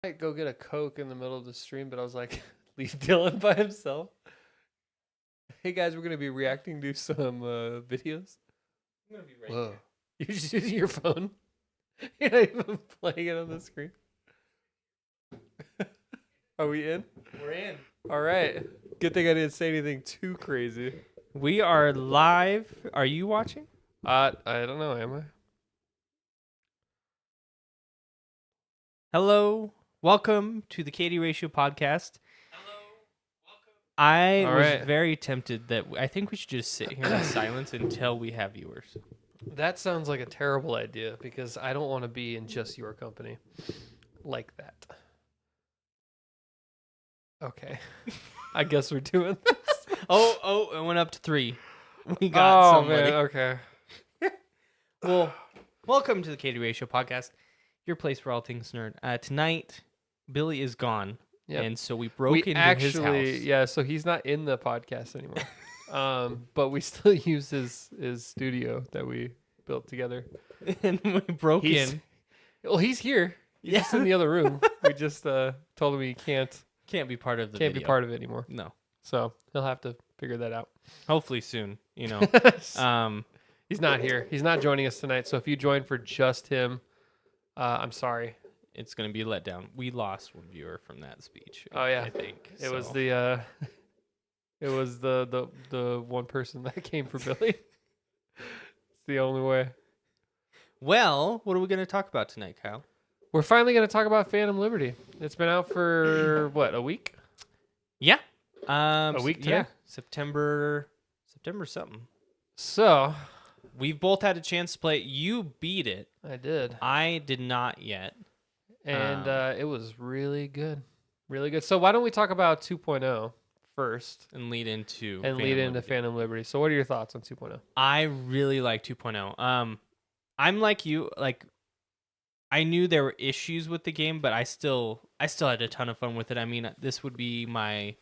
Might go get a Coke in the middle of the stream, but I was like, leave Dylan by himself. Hey guys, we're gonna be reacting to some videos. I'm gonna be right Whoa, here. you're just using your phone. You're not even playing it on the screen. Are we in? We're in. All right. Good thing I didn't say anything too crazy. We are live. Are you watching? I don't know. Am I? Hello. Welcome to the Katie Ratio podcast. I All was right. very tempted that I think we should just sit here in silence until we have viewers. That sounds like a terrible idea because I don't want to be in just your company like that. Okay. I guess we're doing this. Oh, it went up to 3. We got somebody. Man, okay. Well, welcome to the Katie Ratio podcast, your place for all things nerd. Tonight, Billy is gone, Yep. and so we broke into his house. Yeah, so he's not in the podcast anymore. But we still use his studio that we built together. And we broke He's- in. Well, he's here. He's just in the other room. We just told him he can't Can't be part of the be video. part of it anymore. No. So he'll have to figure that out. Hopefully soon, you know. He's not here. He's not joining us tonight. So if you joined for just him, I'm sorry. It's going to be a letdown. We lost one viewer from that speech. Oh yeah, I think. it was so. the it was the one person that came for Billy. It's the only way. Well, what are we going to talk about tonight, Kyle? We're finally going to talk about Phantom Liberty. It's been out for what, a week? Yeah. A week today? Yeah. September something. So We've both had a chance to play it. You beat it. I did, I did not yet. and it was really good, really good. So why don't we talk about 2.0 first, And lead into and lead into Phantom Liberty? So what are your thoughts on 2.0? I really like 2.0. I'm like you, like I knew there were issues with the game, but I still had a ton of fun with it. I mean, this would be I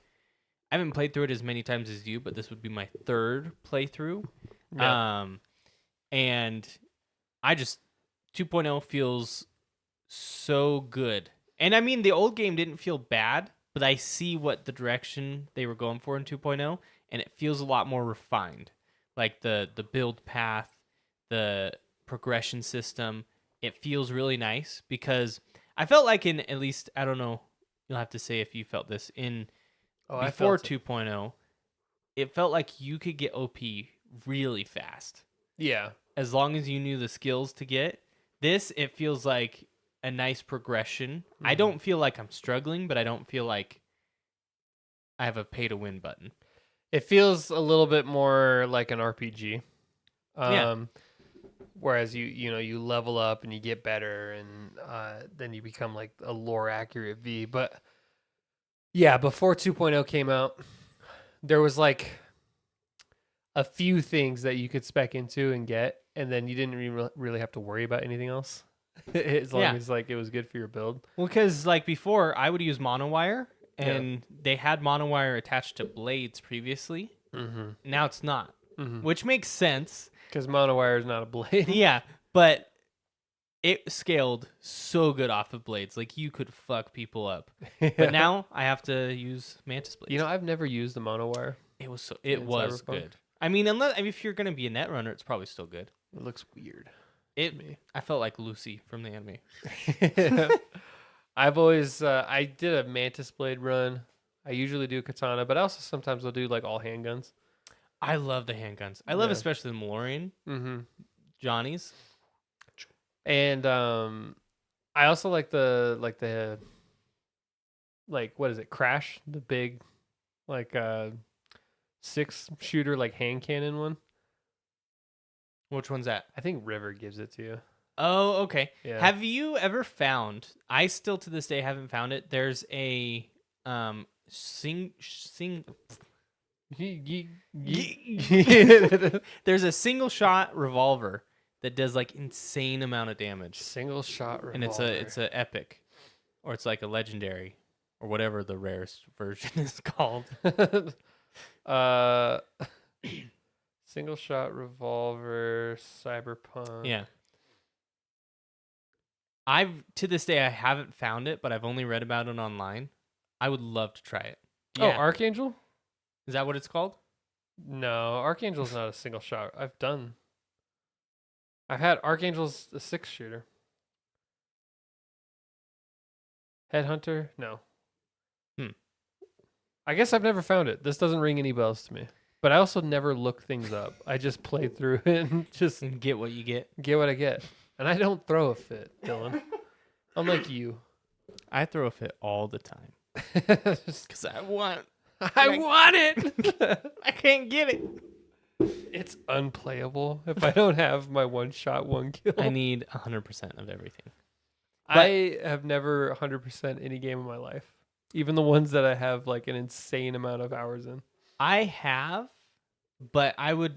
haven't played through it as many times as you, but this would be my 3rd playthrough. Yeah. And I just 2.0 feels so good. And I mean, the old game didn't feel bad, but I see what the direction they were going for in 2.0, and it feels a lot more refined. Like the build path, the progression system, it feels really nice because I felt like in, at least, I don't know, you'll have to say if you felt this, before 2.0, it felt like you could get OP really fast. Yeah. As long as you knew the skills to get. This, it feels like a nice progression. I don't feel like I'm struggling, but I don't feel like I have a pay to win button. It feels a little bit more like an RPG. Yeah. Whereas you level up and you get better, and then you become like a lore accurate V. But yeah, before 2.0 came out, there was like a few things that you could spec into and get, and then you didn't really have to worry about anything else as long as like it was good for your build. Well, because like before, I would use monowire, and they had monowire attached to blades previously. Mm-hmm. Now it's not, Mm-hmm. which makes sense. Because monowire is not a blade. Yeah, but it scaled so good off of blades. Like, you could fuck people up. Yeah. But now I have to use mantis blades. You know, I've never used the monowire. It was in was Cyberpunk. good. I mean, if you're gonna be a net runner, it's probably still good. It looks weird. I felt like Lucy from the anime. I've always I did a mantis blade run. I usually do katana, but I also sometimes will do like all handguns. I love the handguns. I love Yeah. especially the Malorian Mm-hmm. Johnnies. And I also like the what is it? Crash, the big like 6-shooter like hand cannon one. Which one's that? I think River gives it to you. Oh, okay. Yeah. Have you ever found? I still to this day haven't found it. There's a there's a single shot revolver that does like insane amount of damage, Single shot revolver. and it's a epic, or it's like a legendary, or whatever the rarest version is called. Single shot revolver, Cyberpunk. Yeah. To this day I haven't found it, but I've only read about it online. I would love to try it. Oh, Archangel? Is that what it's called? No, Archangel's not a single shot. I've had Archangel's a 6-shooter. Headhunter? No. I guess I've never found it. This doesn't ring any bells to me. But I also never look things up. I just play through it and just And get what you get. get what I get. And I don't throw a fit, Dylan. Unlike you. I throw a fit all the time. Just- Because I want it. I can't get it. It's unplayable if I don't have my one shot, one kill. I need 100% of everything. I have never 100% any game in my life. Even the ones that I have like an insane amount of hours in. I have, but I would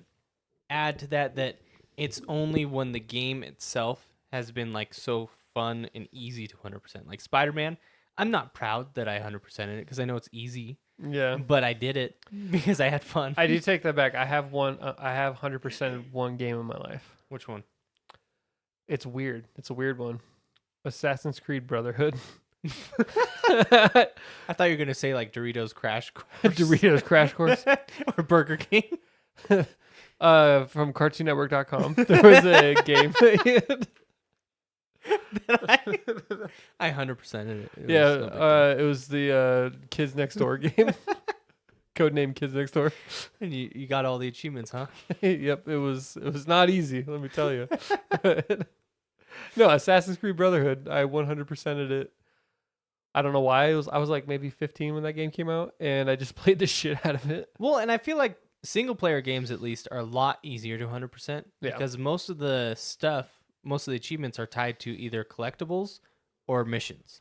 add to that it's only when the game itself has been like so fun and easy to 100%. Like Spider-Man, I'm not proud that I 100% in it because I know it's easy. Yeah. But I did it because I had fun. I do take that back. I have 100% in one game in my life. Which one? It's weird. It's a weird one. Assassin's Creed Brotherhood. I thought you were going to say like Doritos Crash Course. Doritos Crash Course. Or Burger King. From CartoonNetwork.com. There was a game. I 100% in it. It was the Kids Next Door game. Codename Kids Next Door. And you got all the achievements, huh? Yep, it was not easy, let me tell you. No, Assassin's Creed Brotherhood, I 100%ed it. I don't know why. I was like maybe 15 when that game came out, and I just played the shit out of it. Well, and I feel like single player games at least are a lot easier to 100% because most of the achievements are tied to either collectibles or missions.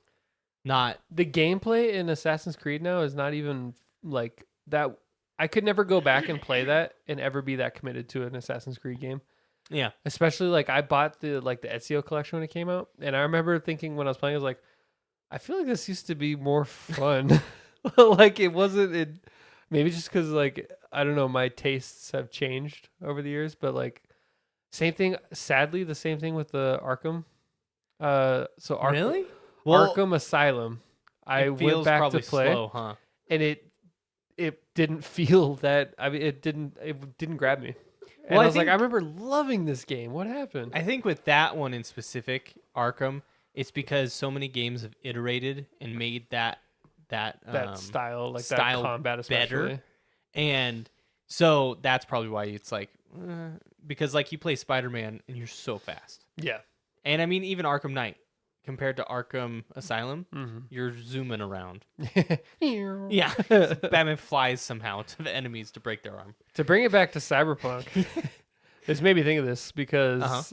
Not the gameplay in Assassin's Creed now is not even like that. I could never go back and play that and ever be that committed to an Assassin's Creed game. Yeah. Especially like I bought the Ezio collection when it came out, and I remember thinking when I was playing, I was like, I feel like this used to be more fun. Like it wasn't. Maybe just because like I don't know, my tastes have changed over the years, but like same thing. Sadly, the same thing with the Arkham. Really? Arkham Asylum. I went back to play, slow, huh? and it didn't feel that. I mean, it didn't grab me. And Well, I was like, I remember loving this game. What happened? I think with that one in specific, Arkham, it's because so many games have iterated and made that style, like style that combat, especially. better. And so that's probably why it's like, because like you play Spider-Man and you're so fast. Yeah. And I mean, even Arkham Knight compared to Arkham Asylum, you're zooming around. Yeah. Batman flies somehow to the enemies to break their arm. To bring it back to Cyberpunk, this made me think of this because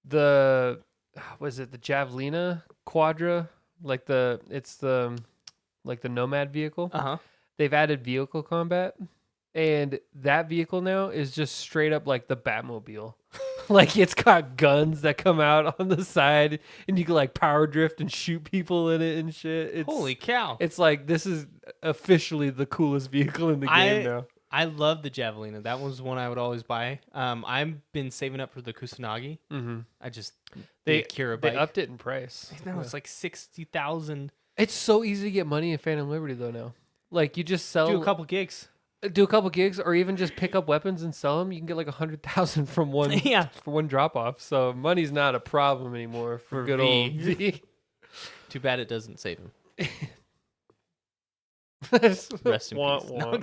the Javelina Quadra, like the Nomad vehicle. They've added vehicle combat, and that vehicle now is just straight up like the Batmobile. Like it's got guns that come out on the side, and you can like power drift and shoot people in it and shit. Holy cow! It's like this is officially the coolest vehicle in the game now. I love the Javelina. That was one I would always buy. I've been saving up for the Kusanagi. I just they Akira upped it in price. No, it's like 60,000. It's so easy to get money in Phantom Liberty though now. Like you just sell Do a couple gigs, or even just pick up weapons and sell them. You can get like 100,000 from one for one drop off. So money's not a problem anymore for good old V. Too bad it doesn't save him. Rest in peace. No.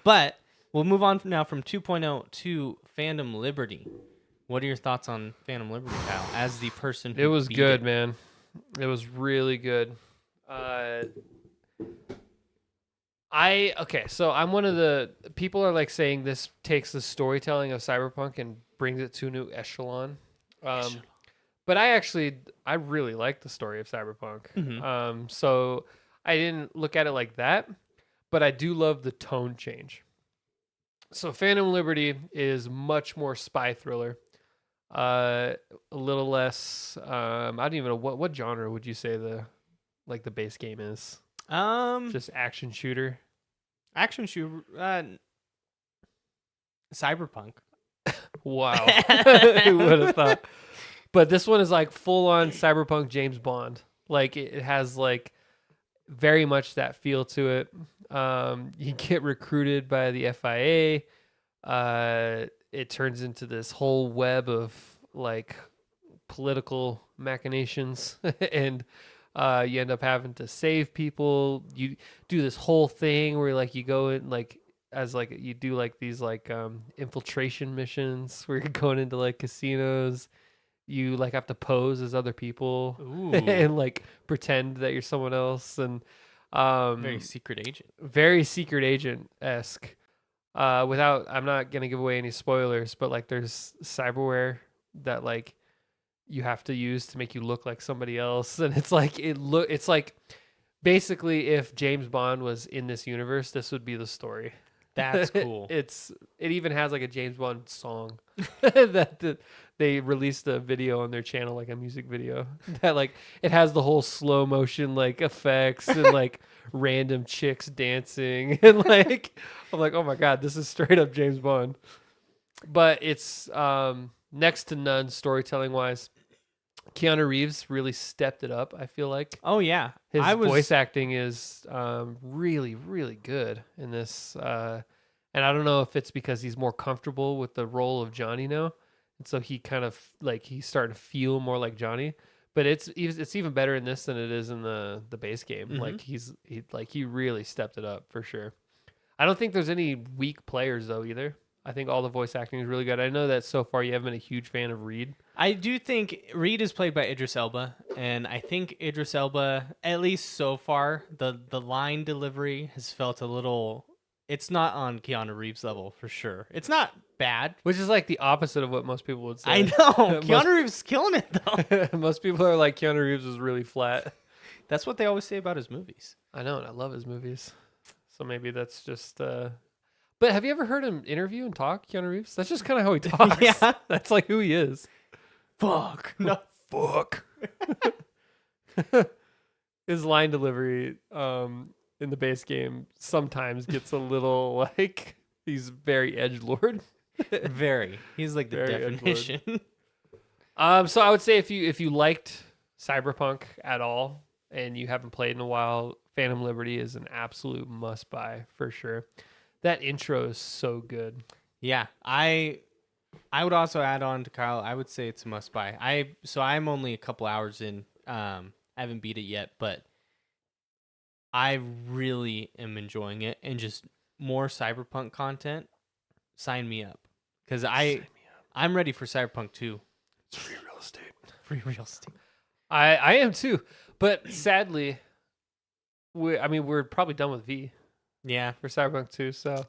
But we'll move on now from 2.0 to Phantom Liberty. What are your thoughts on Phantom Liberty, pal? As the person who it was beat good, it? man. It was really good. So I'm one of the people are like saying this takes the storytelling of Cyberpunk and brings it to a new echelon. But I really like the story of Cyberpunk. So I didn't look at it like that, but I do love the tone change. So Phantom Liberty is much more spy thriller. A little less I don't even know what genre would you say the base game is? Just action shooter. Action shooter. Cyberpunk. Wow. Who would have thought? But this one is like full on Cyberpunk James Bond. Like it has like very much that feel to it. You get recruited by the FIA. It turns into this whole web of like political machinations, and you end up having to save people. You do this whole thing where like you go in like as like you do like these like infiltration missions where you're going into like casinos. You like have to pose as other people Ooh, and like pretend that you're someone else, and very secret agent. very secret agent esque. Without, I'm not gonna give away any spoilers, but like there's cyberware that like you have to use to make you look like somebody else, and it's like it's like basically if James Bond was in this universe, this would be the story. That's cool. It even has like a James Bond song that they released a video on their channel, like a music video that like it has the whole slow motion like effects and like random chicks dancing and like I'm like, oh my god, this is straight up James Bond. But it's next to none storytelling wise. Keanu Reeves really stepped it up, I feel like. Oh yeah, His voice acting is really, really good in this. And I don't know if it's because he's more comfortable with the role of Johnny now. And so he kind of like he's starting to feel more like Johnny. But it's even better in this than it is in the base game. Mhm. Like he really stepped it up for sure. I don't think there's any weak players though either. I think all the voice acting is really good. I know that so far you haven't been a huge fan of Reed. I do think Reed is played by Idris Elba, and I think Idris Elba, at least so far, the line delivery has felt a little. It's not on Keanu Reeves level for sure. It's not bad. Which is like the opposite of what most people would say. I know Keanu Reeves is killing it though. Most people are like Keanu Reeves is really flat. That's what they always say about his movies. I know, and I love his movies. So maybe that's just. But have you ever heard him interview and talk, Keanu Reeves? That's just kind of how he talks. Yeah. That's like who he is. Fuck. No. Fuck. His line delivery in the base game sometimes gets a little like he's very edgelord. Very. He's like the Very definition. So I would say if you liked Cyberpunk at all and you haven't played in a while, Phantom Liberty is an absolute must buy for sure. That intro is so good. Yeah, I would also add on to Kyle. I would say it's a must buy. I'm only a couple hours in. I haven't beat it yet, but I really am enjoying it, and just more Cyberpunk content. Sign me up, because I'm ready for Cyberpunk 2. It's free real estate. Free real estate. I am too, but sadly, we're probably done with V Yeah, for Cyberpunk 2, so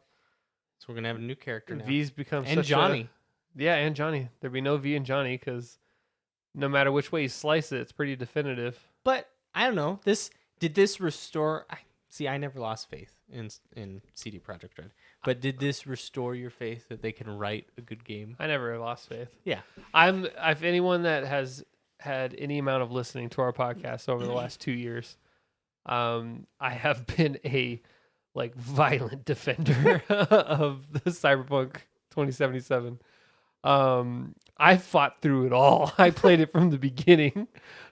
we're gonna have a new character now. V's become And such Johnny. Yeah, and Johnny. There'd be no V and Johnny because no matter which way you slice it, it's pretty definitive. But I don't know. Did this restore? I never lost faith in CD Projekt Red. But did this restore your faith that they can write a good game? I never lost faith. Yeah. If anyone that has had any amount of listening to our podcast over the last 2 years, I have been a like violent defender of the Cyberpunk 2077. I fought through it all. I played it from the beginning.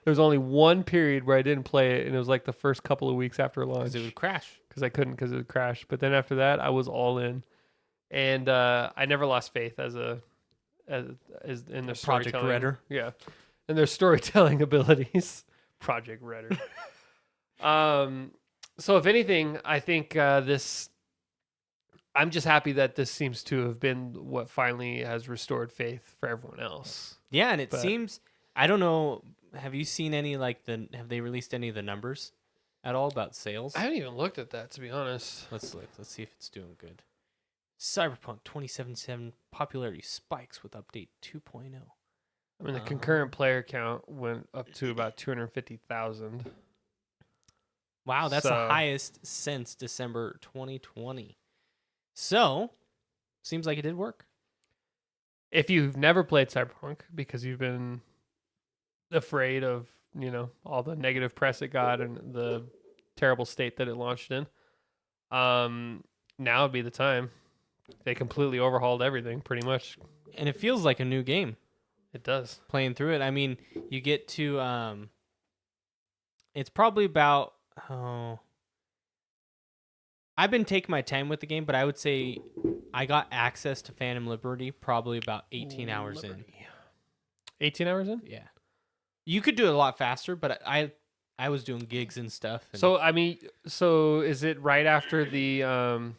There was only one period where I didn't play it, and it was like the first couple of weeks after launch. Because it would crash. Because I couldn't, because it would crash. But then after that, I was all in, and I never lost faith as in their Project storytelling. Redder. Yeah, and their storytelling abilities. Project Redder. So if anything, I think this. I'm just happy that this seems to have been what finally has restored faith for everyone else. Yeah, and it seems, I don't know, have you seen any have they released any of the numbers at all about sales? I haven't even looked at that, to be honest. Let's look. Let's see if it's doing good. Cyberpunk 2077 popularity spikes with update 2.0. I mean, the concurrent player count went up to about 250,000. Wow, that's the highest since December 2020. So, seems like it did work. If you've never played Cyberpunk because you've been afraid of, all the negative press it got and the terrible state that it launched in, now would be the time. They completely overhauled everything, pretty much. And it feels like a new game. It does. playing through it. I mean, you get to it's probably about I've been taking my time with the game, but I would say I got access to Phantom Liberty probably about 18 hours in. 18 hours in? Yeah. You could do it a lot faster, but I was doing gigs and stuff. And So I mean, so is it right after the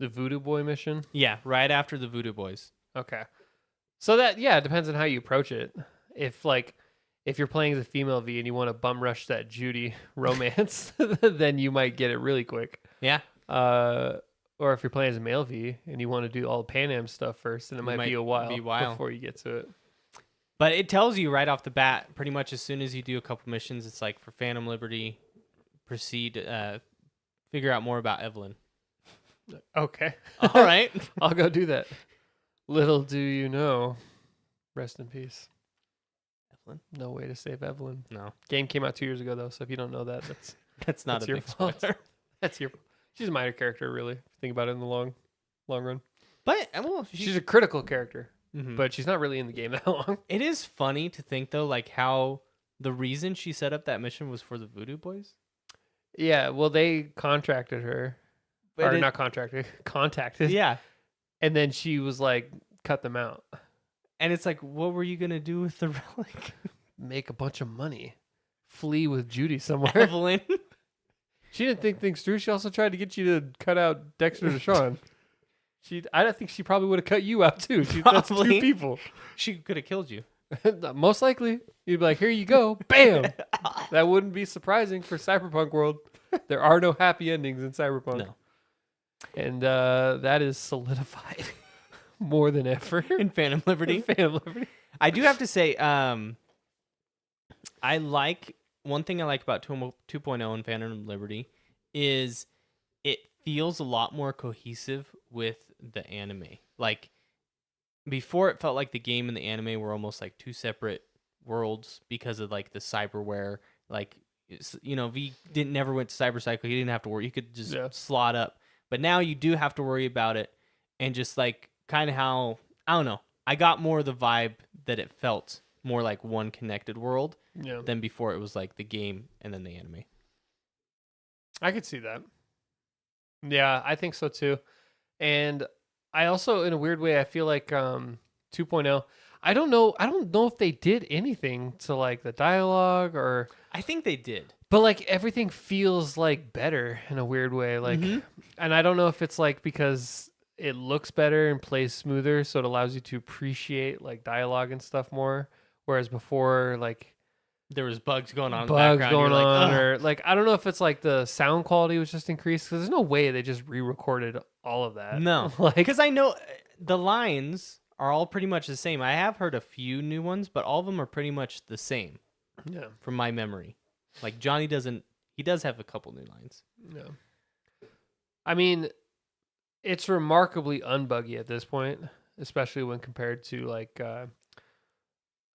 Voodoo Boy mission? yeah, right after the Voodoo Boys. Okay. So that it depends on how you approach it. If you're playing as a female V and you want to bum rush that Judy romance, then you might get it really quick. Yeah. Or if you're playing as a male V and you want to do all the Pan Am stuff first, then it might be a while before you get to it. But it tells you right off the bat, pretty much as soon as you do a couple missions, it's like for Phantom Liberty, proceed, figure out more about Evelyn. Okay. All right. I'll go do that. Little do you know. Rest in peace. Evelyn? No way to save Evelyn. No. Game came out 2 years ago, though, so if you don't know that, That's not that's a your big fault. spoiler. That's your. She's a minor character, really. If you think about it in the long run. But well, She's a critical character, Mhm. but she's not really in the game that long. It is funny to think though, like how the reason she set up that mission was for the Voodoo Boys. Yeah, well, they contracted her, But or not contracted, contacted. Yeah, And then she was like, cut them out, and it's like, what were you gonna do with the relic, make a bunch of money, flee with Judy somewhere. Evelyn? She didn't think things through. She also tried to get you to cut out Dexter Deshawn. I don't think she probably would have cut you out too. That's Probably. 2 people. She could have killed you. Most likely, you'd be like, "Here you go, bam." That wouldn't be surprising for Cyberpunk world. There are no happy endings in Cyberpunk, No. and that is solidified more than ever In Phantom Liberty, Phantom Liberty. I do have to say, I like one thing I like about 2.0 and Phantom Liberty is it feels a lot more cohesive with the anime. Like before, it felt like the game and the anime were almost like 2 separate worlds because of like the cyberware. Like V never went to Cybercycle. He didn't have to worry. He could just slot up. But now you do have to worry about it, and just like kind of how I don't know. I got more of the vibe that it felt more like one connected world than before. It was like the game and then the anime. I could see that. Yeah, I think so too. And I also, in a weird way, I feel like 2.0. I don't know if they did anything to like the dialogue or. I think they did. But like everything feels like better in a weird way. Like, and I don't know if it's like because it looks better and plays smoother, so it allows you to appreciate like dialogue and stuff more. Whereas before, like there was bugs going on in the background. Going on, like, or like I don't know if it's like the sound quality was just increased because there's no way they just re-recorded all of that. No, like because I know the lines are all pretty much the same. I have heard a few new ones, but all of them are pretty much the same. Yeah, from my memory. Like Johnny doesn't. He does have a couple new lines. Yeah. I mean, it's remarkably unbuggy at this point, especially when compared to like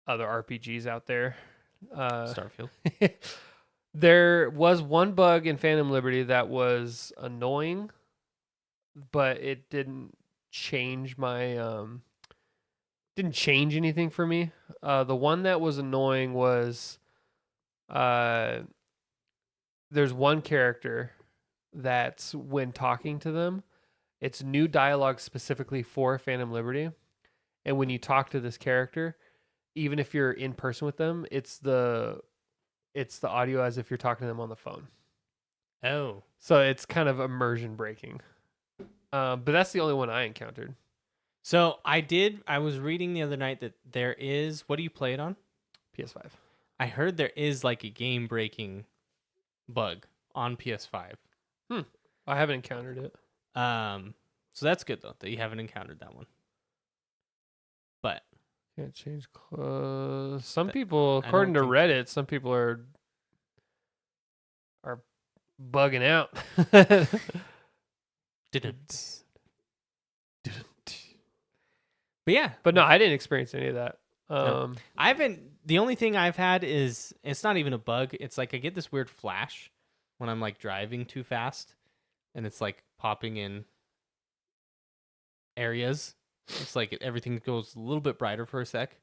other RPGs out there. Starfield. There was one bug in Phantom Liberty that was annoying, but it didn't change my didn't change anything for me. The one that was annoying was there's one character that's when talking to them, it's new dialogue specifically for Phantom Liberty. And when you talk to this character, even if you're in person with them, it's the audio as if you're talking to them on the phone. Oh. So it's kind of immersion breaking. But that's the only one I encountered. So I was reading the other night that there is, what do you play it on? PS5. I heard there is like a game breaking bug on PS5. I haven't encountered it. So that's good though that you haven't encountered that one. But Can't change clothes. Some people, according to Reddit, some people are bugging out. didn't. But yeah. But no, I didn't experience any of that. No. I haven't. The only thing I've had is, it's not even a bug. It's like I get this weird flash when I'm like driving too fast, and it's like popping in areas. It's like everything goes a little bit brighter for a sec.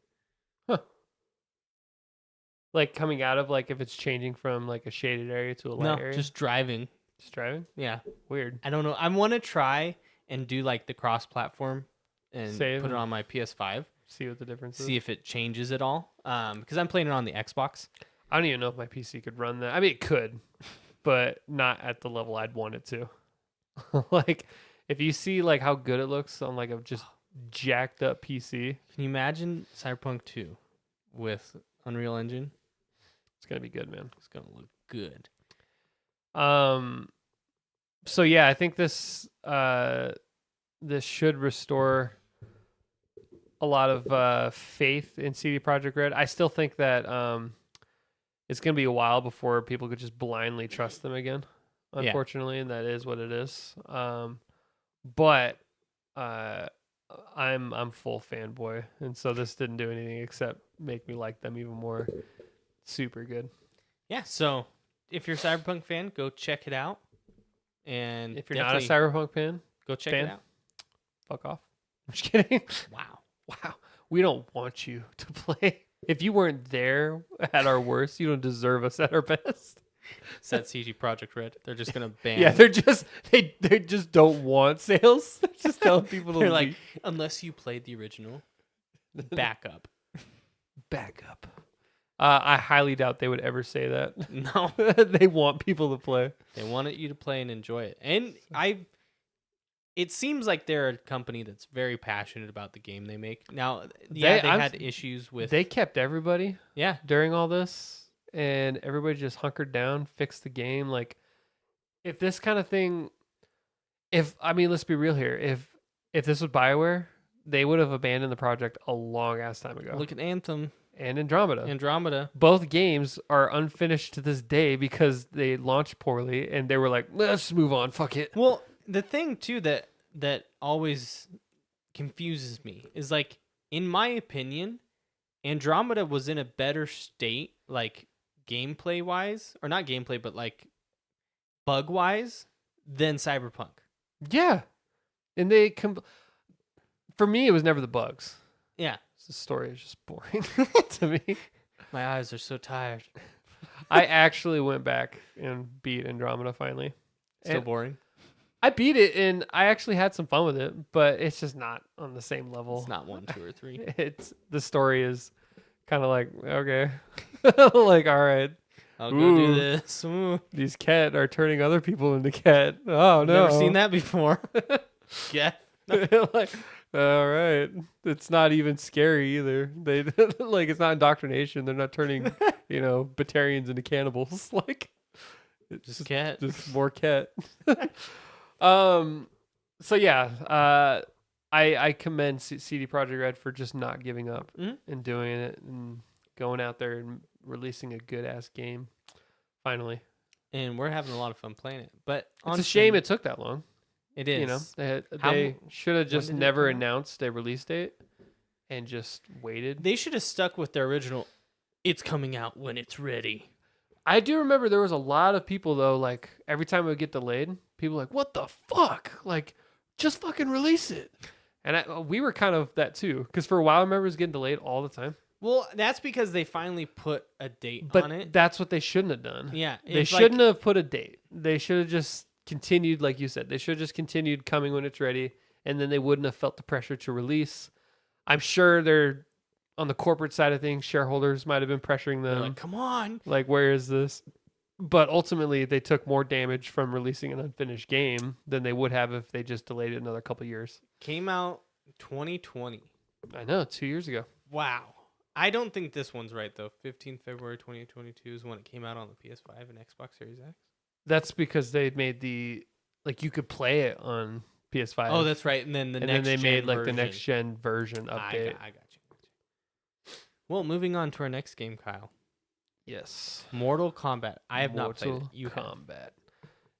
Like coming out of like if it's changing from like a shaded area to a light No, area. just driving. Just driving. Yeah. Weird. I don't know. I want to try and do like the cross-platform and Save put it and on my PS5. see what the difference See is. if it changes at all. Because I'm playing it on the Xbox. I don't even know if my PC could run that. I mean, it could, but not at the level I'd want it to. Like, if you see like how good it looks on like a just jacked up PC, Can you imagine Cyberpunk 2 with Unreal Engine? it's gonna be good, man. It's gonna look good. So yeah, I think this should restore a lot of faith in CD Projekt Red. I still think that it's gonna be a while before people could just blindly trust them again. Unfortunately, and that is what it is. But I'm full fanboy, and so this didn't do anything except make me like them even more. Super good. Yeah, so if you're a Cyberpunk fan, go check it out. And If you're not a Cyberpunk fan, go check it out. fuck off. I'm just kidding. Wow. We don't want you to play. If you weren't there at our worst, you don't deserve us at our best. Said CG Project Red. They're just gonna ban. Yeah, they just don't want sales. They're just telling people to They're leave. like, unless you played the original, back up. Back up. I highly doubt they would ever say that. No, They want people to play. they wanted you to play and enjoy it. And it seems like they're a company that's very passionate about the game they make. Now, yeah, they had issues with. They kept everybody Yeah, during all this, and everybody just hunkered down, fixed the game. Like, if this kind of thing, let's be real here. If this was BioWare, they would have abandoned the project a long ass time ago. look at Anthem, And Andromeda. Andromeda. Both games are unfinished to this day because they launched poorly, and they were like, let's move on. Fuck it. Well, the thing too that always confuses me is like, in my opinion, Andromeda was in a better state, like gameplay wise, or not gameplay, but like bug wise, than Cyberpunk. Yeah. And for me, it was never the bugs. Yeah, The story is just boring to me. my eyes are so tired. I actually went back and beat Andromeda finally. Still And boring. I beat it, and I actually had some fun with it, but it's just not on the same level. It's not 1, 2, or 3. The story is kind of like, okay. Like, all right. I'll go do Ooh. this. Ooh. These cat are turning other people into cat. Oh, no. Never seen that before. Yeah. Like, all right. It's not even scary either. They like, it's not indoctrination. They're not turning, Batarians into cannibals. Like, it's Just cat. just more cat. So yeah, I commend CD Projekt Red for just not giving up Mhm. and doing it and going out there and releasing a good ass game. Finally, And we're having a lot of fun playing it. But it's a shame it took that long. It is. They should have just did it never come out? announced a release date and just waited. They should have stuck with their original. It's coming out when it's ready. I do remember there was a lot of people though. Like every time it would get delayed, people were like, "What the fuck? Like, just fucking release it." And we were kind of that too, because for a while, I remember it was getting delayed all the time. Well, that's because they finally put a date But on it. that's what they shouldn't have done. Yeah. They it's shouldn't like, have put a date. They should have just continued, like you said. They should have just continued coming when it's ready, and then they wouldn't have felt the pressure to release. I'm sure they're on the corporate side of things. Shareholders might have been pressuring they're them. like, come on. Like, where is this? But ultimately, they took more damage from releasing an unfinished game than they would have if they just delayed it another couple years. Came out 2020. I know, 2 years ago. Wow. I don't think this one's right, though. 15 February 2022 is when it came out on the PS5 and Xbox Series X. That's because they made you could play it on PS5. Oh, that's right. And then the and next then they made version. the next gen version update. I got you. Well, moving on to our next game, Kyle. Yes. Mortal Kombat. I have not played it. Mortal You have. Kombat.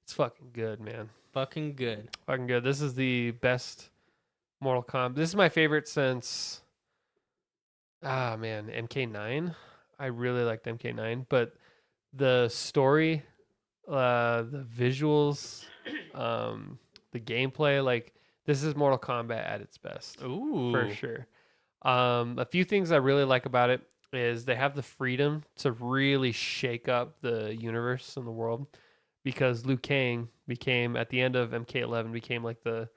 It's fucking good, man. Fucking good. Fucking good. This is the best Mortal Kombat. This is my favorite since MK9. I really liked MK9, but the story, the visuals, the gameplay, like this is Mortal Kombat at its best. Ooh. For sure. A few things I really like about it is they have the freedom to really shake up the universe and the world because Liu Kang became at the end of MK11 became like The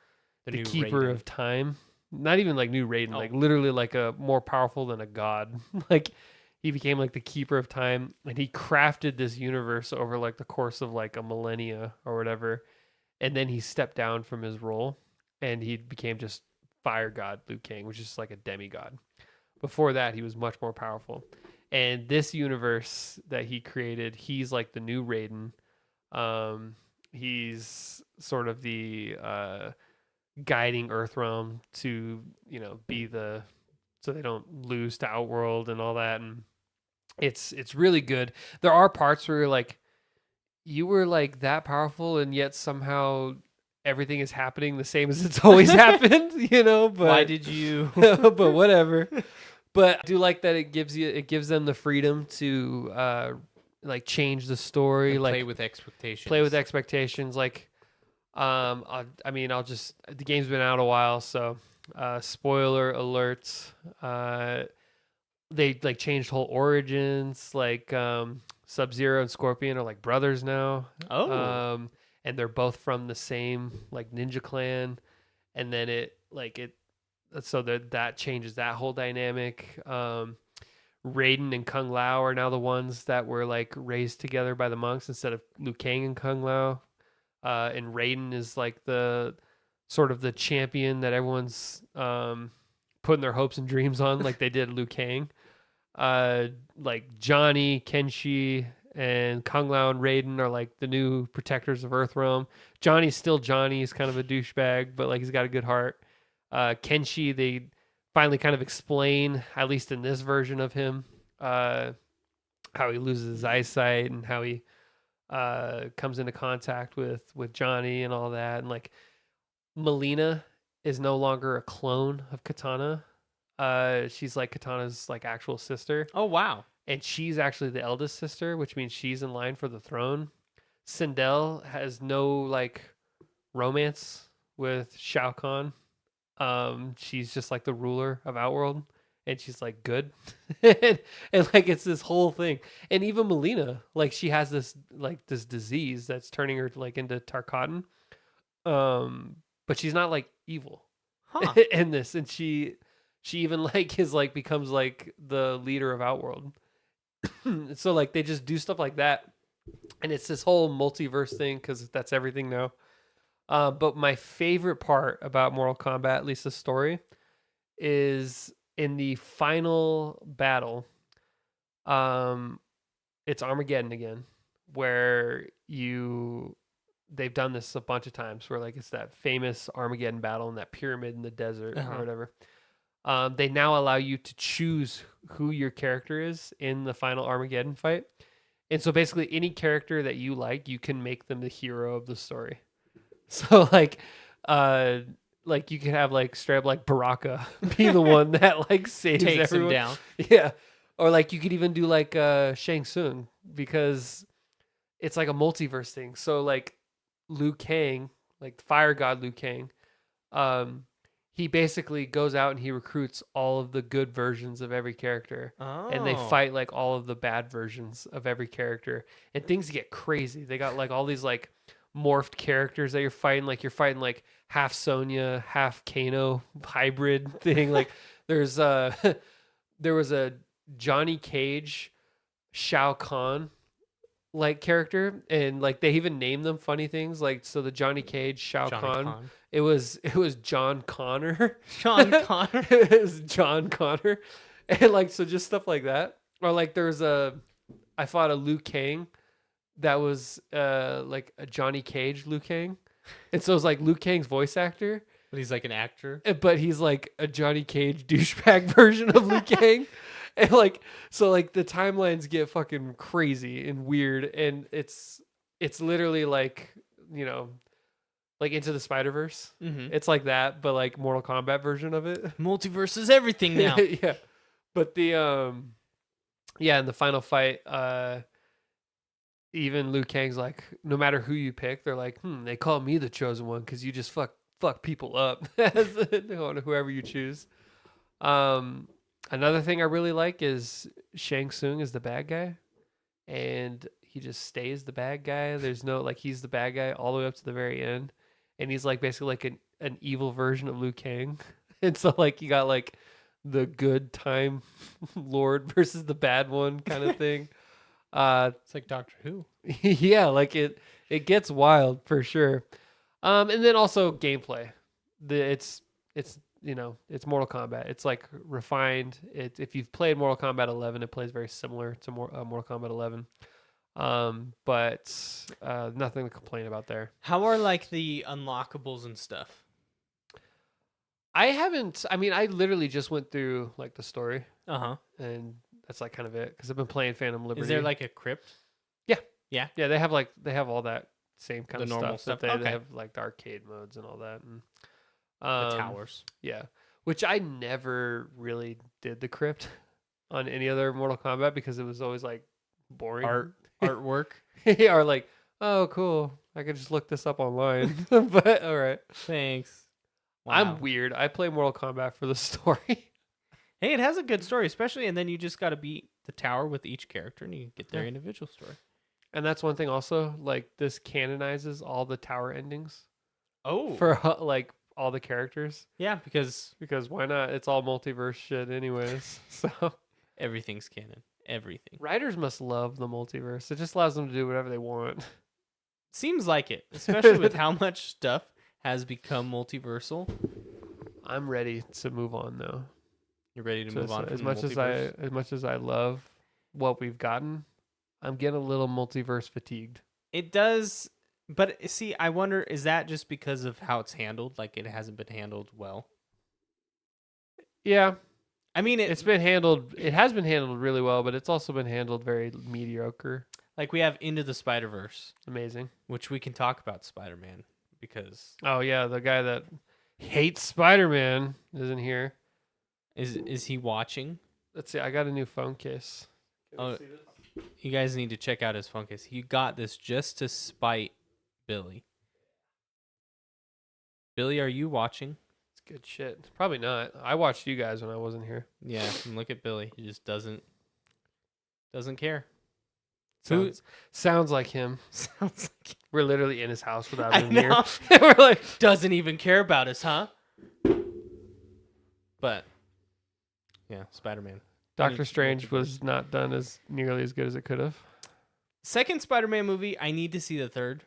the new keeper Raiden. of time. Not even like new Raiden, Oh, like literally like a more powerful than a god. Like he became like the keeper of time and he crafted this universe over like the course of like a millennia or whatever. And then he stepped down from his role and he became just fire god Liu Kang, which is like a demigod. Before that, he was much more powerful. And this universe that he created, he's like the new Raiden. Um, he's sort of the guiding Earthrealm to be the so they don't lose to Outworld and all that. And it's really good. There are parts where you're like you were like that powerful and yet somehow everything is happening the same as it's always happened, why but did you? but whatever. But I do like that it gives them the freedom to like change the story, And like play with expectations. play with expectations. Like I mean, I'll just the game's been out a while, so spoiler alert. They like changed whole origins, like Sub-Zero and Scorpion are like brothers now. Oh, Um and they're both from the same like ninja clan, and then it so that changes that whole dynamic. Raiden and Kung Lao are now the ones that were like raised together by the monks instead of Liu Kang and Kung Lao. And Raiden is like the sort of the champion that everyone's putting their hopes and dreams on, like they did Liu Kang. Like Johnny, Kenshi, and Kung Lao and Raiden are like the new protectors of Earthrealm. Johnny's still Johnny. He's kind of a douchebag, but like he's got a good heart. Kenshi, they finally kind of explain, at least in this version of him, how he loses his eyesight and how he comes into contact with Johnny and all that. And like Melina is no longer a clone of Katana. She's like Katana's like actual sister, oh wow. and she's actually the eldest sister, which means she's in line for the throne. Sindel has no like romance with Shao Kahn. She's just like the ruler of Outworld, and she's like good, and like it's this whole thing. And even Melina, like she has this disease that's turning her like into Tarkatan. But she's not like evil Huh. in this, and she even like is like becomes like the leader of Outworld. So like they just do stuff like that, and it's this whole multiverse thing because that's everything now. But my favorite part about Mortal Kombat, at least the story, is in the final battle. Um, it's Armageddon again, where they've done this a bunch of times, where like it's that famous Armageddon battle in that pyramid in the desert or whatever. They now allow you to choose who your character is in the final Armageddon fight. And so basically any character that you like, you can make them the hero of the story. So uh like you could have like straight up like Baraka be the one that like saves Takes him everyone. down. Yeah. Or like you could even do like Shang Tsung because it's like a multiverse thing. So like Liu Kang, like the fire god Liu Kang, he basically goes out and he recruits all of the good versions of every character. Oh. And they fight like all of the bad versions of every character. And things get crazy. They got like all these like morphed characters that you're fighting. Like you're fighting like half Sonya, half Kano hybrid thing. Like there's there was a Johnny Cage, Shao Kahn like character, and like they even named them funny things. Like so the Johnny Cage, Shao Johnny Kahn, Con. it was John Connor. Sean Connor. It was John Connor. And like so just stuff like that. Or like I fought a Liu Kang that was like a Johnny Cage Liu Kang. And so it was like Liu Kang's voice actor, But he's like an actor. but he's like a Johnny Cage douchebag version of Liu Kang. And like so like the timelines get fucking crazy and weird, and it's literally like, like Into the Spider-Verse. Mm-hmm. It's like that, but like Mortal Kombat version of it. Multiverse is everything now. Yeah. But the yeah, in the final fight, even Liu Kang's like, no matter who you pick, they're like, they call me the chosen one because you just fuck people up, whoever you choose. Another thing I really like is Shang Tsung is the bad guy, and he just stays the bad guy. There's no like he's the bad guy all the way up to the very end, and he's like basically like an evil version of Liu Kang. And so like you got like the good time lord versus the bad one kind of thing. It's like Doctor Who. Yeah, like it gets wild for sure. And then also gameplay. It's it's Mortal Kombat. It's like refined. If you've played Mortal Kombat 11, it plays very similar to Mortal Kombat 11. But nothing to complain about there. How are like the unlockables and stuff? I haven't. I mean, I literally just went through like the story, Uh-huh. and that's like kind of it because I've been playing Phantom Liberty. Is there like a crypt? Yeah. Yeah. Yeah, they have all that same kind The of normal stuff. stuff? They Okay. have like the arcade modes and all that. And, The towers. Yeah, which I never really did the crypt on any other Mortal Kombat because it was always like boring Artwork. or like, oh, cool, I could just look this up online. But all right, Thanks. Wow. I'm weird. I play Mortal Kombat for the story. Hey, it has a good story, especially, and then you just got to beat the tower with each character, and you get their Yeah. individual story. And that's one thing also. Like this canonizes all the tower endings Oh, for like all the characters yeah, because because why not? It's all multiverse shit, anyways. So everything's canon. Everything writers must love the multiverse. It just allows them to do whatever they want. seems like it, especially with how much stuff has become multiversal. I'm ready to move on though. You're ready to move on from As the much multiverse? as much as I love what we've gotten, I'm getting a little multiverse fatigued. It does, but see, I wonder, is that just because of how it's handled? Like it hasn't been handled well. Yeah, I mean, it has been handled really well, but it's also been handled very mediocre. like we have Into the Spider-Verse, Amazing. which we can talk about Spider-Man because Oh yeah, the guy that hates Spider-Man isn't here. is he watching? Let's see. I got a new phone case. Oh, you guys need to check out his phone case. He got this just to spite Billy. Billy, are you watching? It's good shit. Probably not. I watched you guys when I wasn't here. Yeah, and look at Billy. He just doesn't care. Sounds like him. Sounds like We're literally in his house without I him here. know. We're like, Doesn't even care about us, huh? But yeah, Spider-Man. Doctor Strange was not done as nearly as good as it could have. Second Spider-Man movie, I need to see the third,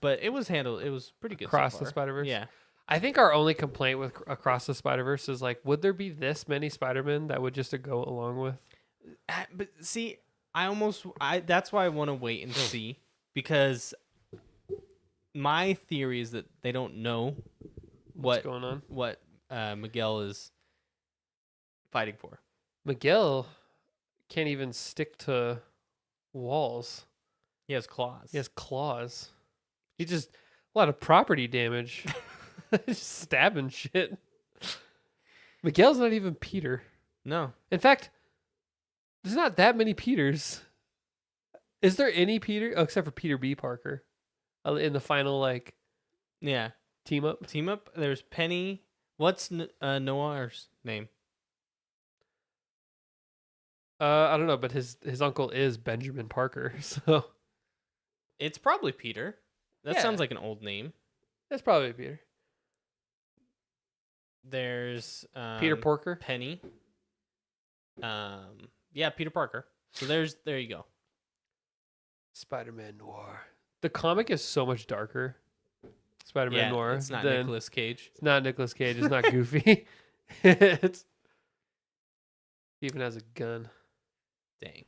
but it was handled. It was pretty good. Across so the far. Spider-Verse? Yeah. I think our only complaint with Across the Spider-Verse is like, would there be this many Spider-Men that would just to go along with? But see, that's why I want to wait and see, because my theory is that they don't know What's going on? what Miguel is fighting for. Miguel can't even stick to walls. He has claws. He has claws. He just a lot of property damage. Just stabbing shit. Miguel's not even Peter. No. In fact, there's not that many Peters. Is there any Peter? Oh, except for Peter B. Parker. In the final like Yeah. team up. Team up. There's Penny. What's Noir's name? I don't know, but his uncle is Benjamin Parker, so It's probably Peter. That Yeah. sounds like an old name. that's probably Peter. There's Peter Porker. Penny. Yeah, Peter Parker. So there you go. Spider-Man Noir. The comic is so much darker. Spider-Man Yeah, Noir. it's not than- Nicolas Cage. It's not Nicolas Cage. It's not Goofy. It's he even has a gun. Dang.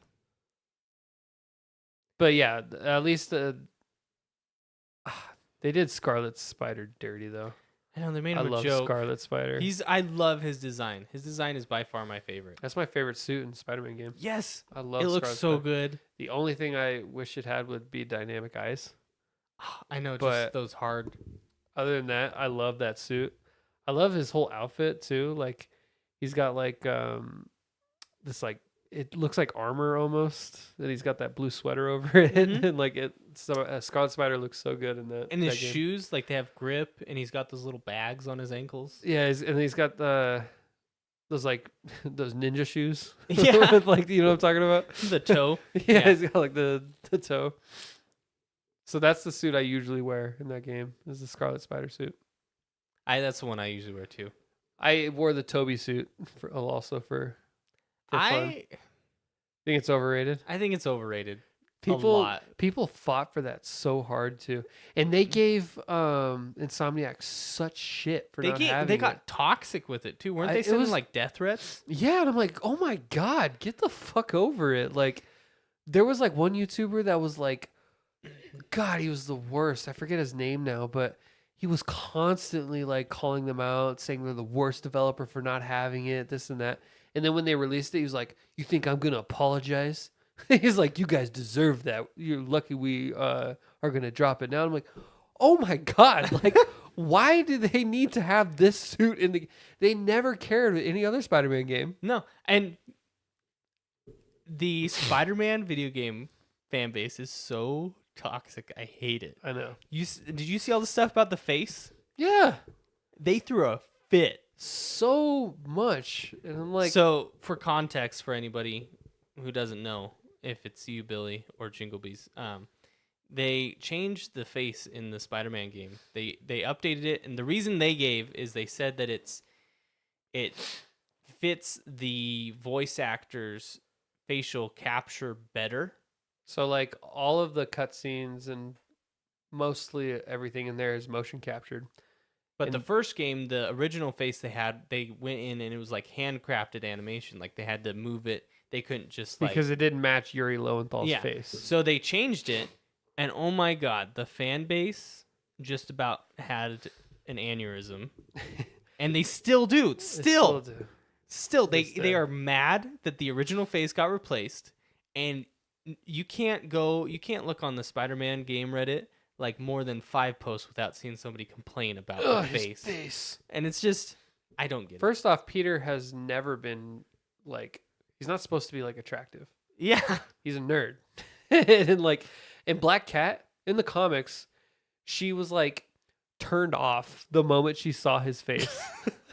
But yeah, at least they did Scarlet Spider dirty though. I know they made I him a love joke. Scarlet Spider. I love his design. His design is by far my favorite. That's my favorite suit in Spider-Man game. Yes, I love. it looks Scarlet so Spider. good. The only thing I wish it had would be dynamic eyes. I know, But- just those hard. Other than that, I love that suit. I love his whole outfit too. Like he's got like this like it looks like armor almost. And he's got that blue sweater over it, Mhm. and like it. So Scarlet Spider looks so good in that. And his that game. shoes, like they have grip, and he's got those little bags on his ankles. Yeah, and he's got the those like those ninja shoes. Yeah. With like, you know what I'm talking about? The toe. Yeah, Yeah. he's got like the toe. So that's the suit I usually wear in that game. Is the Scarlet Spider suit. That's the one I usually wear too. I wore the Toby suit also for fun. I Think it's overrated. I think it's overrated. A People lot. people fought for that so hard too, and they gave Insomniac such shit for not having They it. got toxic with it too, weren't I- they it sending was- like death threats? Yeah, and I'm like, oh my god, get the fuck over it. Like, there was like one YouTuber that was like, God, he was the worst. I forget his name now, but he was constantly like calling them out, saying they're the worst developer for not having it, this and that. And then when they released it, he was like, "You think I'm gonna apologize?" He's like, "You guys deserve that. You're lucky we are gonna drop it now." I'm like, "Oh my god! Like, why do they need to have this suit in the? They never cared with any other Spider-Man game." No. And the Spider-Man video game fan base is so toxic. I hate it. I know. Did you see all the stuff about the face? Yeah, They threw a fit. so much, and I'm like, So, for context, for anybody who doesn't know, if it's you, Billy, or Jinglebees, they changed the face in the Spider-Man game. They updated it, and the reason they gave is they said that it fits the voice actor's facial capture better. so like all of the cutscenes and mostly everything in there is motion captured. But the And- first game, the original face they had, they went in and it was like handcrafted animation. Like they had to move it. They couldn't just like Because it didn't match Yuri Lowenthal's Yeah. face. So they changed it, and oh my god, the fan base just about had an aneurysm, and they still do. They Still, do. they It's they are mad that the original face got replaced, and you can't look on the Spider-Man game Reddit like more than 5 posts without seeing somebody complain about Ugh, the his face, face. and it's just I don't get First off, Peter has never been like, he's not supposed to be like attractive. it. Yeah, He's a nerd. And like in Black Cat in the comics, she was like turned off the moment she saw his face.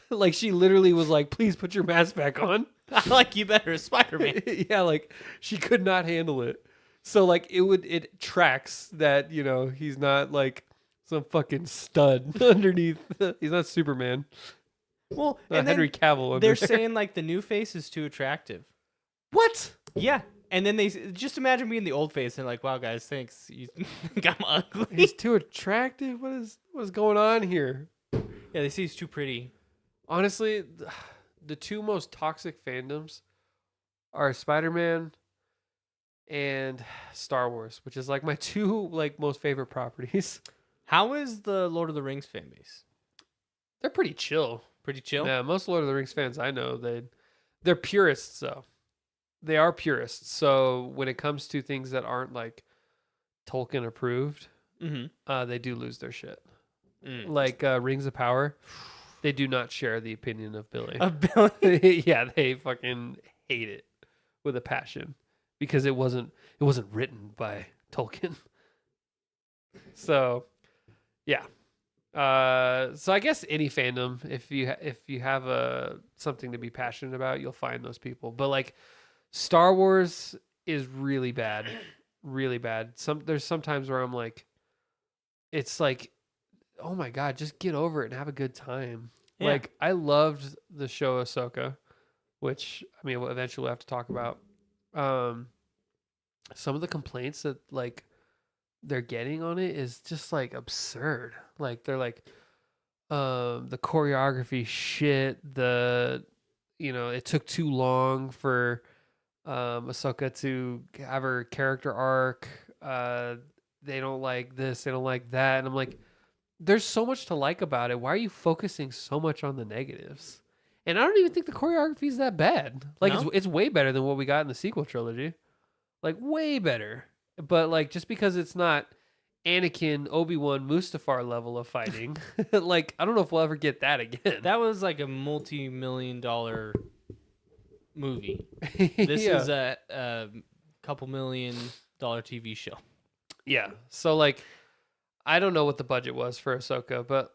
Like she literally was like, "Please put your mask back on." I like you better as Spider-Man. Yeah, like she could not handle it. So like it tracks that, you know, he's not like some fucking stud underneath. He's not Superman. Well, Not and then Henry Cavill. Under they're there. saying like the new face is too attractive. What? Yeah. And then they just imagine being the old face and like, wow, guys, thanks. You think I'm ugly? He's too attractive. What is going on here? Yeah, they say he's too pretty. Honestly, the two most toxic fandoms are Spider-Man and Star Wars, which is like my two like most favorite properties. How is the Lord of the Rings fan base? They're pretty chill. Pretty chill. Yeah, most Lord of the Rings fans I know, they're purists though. They are purists. So when it comes to things that aren't like Tolkien approved, Mm-hmm. they do lose their shit. Mm. Like Rings of Power, they do not share the opinion of Billy. A billion. Yeah, they fucking hate it with a passion because it wasn't written by Tolkien. So, yeah. So I guess any fandom, if you have something to be passionate about, you'll find those people. But like Star Wars is really bad, really bad. There's sometimes where I'm like, it's like, oh my god, just get over it and have a good time. Yeah. Like I loved the show Ahsoka, which I mean, we'll eventually have to talk about. Some of the complaints that like they're getting on it is just like absurd. Like they're like, the choreography shit. It took too long for Ahsoka to have her character arc. They don't like this. They don't like that. And I'm like, there's so much to like about it. Why are you focusing so much on the negatives? And I don't even think the choreography is that bad. Like No? it's way better than what we got in the sequel trilogy. Like way better. But like just because it's not Anakin, Obi-Wan, Mustafar level of fighting, like I don't know if we'll ever get that again. That was like a multi-million-dollar movie. This Yeah. is a couple $1 million TV show. Yeah. So like I don't know what the budget was for Ahsoka, but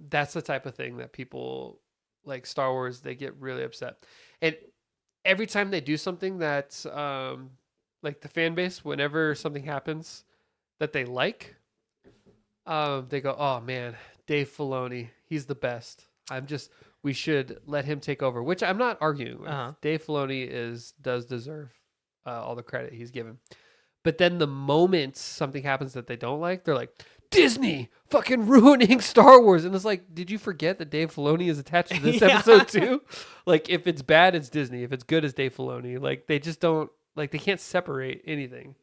that's the type of thing that people like Star Wars, they get really upset. And every time they do something that's like the fan base, whenever something happens that they like, they go, "Oh man, Dave Filoni, he's the best. We should let him take over." Which I'm not arguing with. Uh-huh. Dave Filoni does deserve all the credit he's given. But then the moment something happens that they don't like, they're like, "Disney fucking ruining Star Wars," and it's like, did you forget that Dave Filoni is attached to this Yeah. episode too? Like, if it's bad, it's Disney. If it's good, it's Dave Filoni. Like, they just don't like they can't separate anything.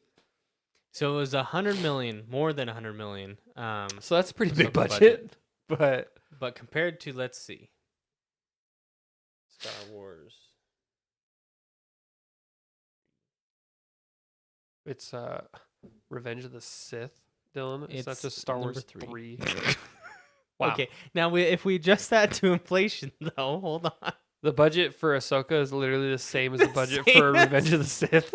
So it was 100 million, more than 100 million. So that's a pretty big Ahsoka budget. But But compared to, let's see, Star Wars. it's Revenge of the Sith, Dylan. It's not It's just Star number Wars 3. 3. Wow. Okay, now if we adjust that to inflation, though, hold on. The budget for Ahsoka is literally the same as the budget Same for as- Revenge of the Sith.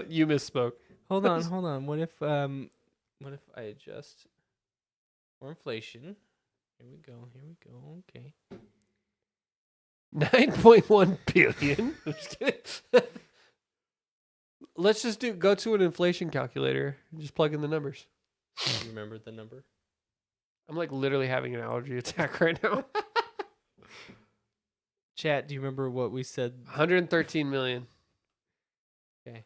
You misspoke. Hold on. What if I adjust for inflation? Here we go. Okay. 9.1 billion. I'm just kidding. Let's just go to an inflation calculator and just plug in the numbers. Do you remember the number? I'm like literally having an allergy attack right now. Chat, do you remember what we said? 113 million. Okay.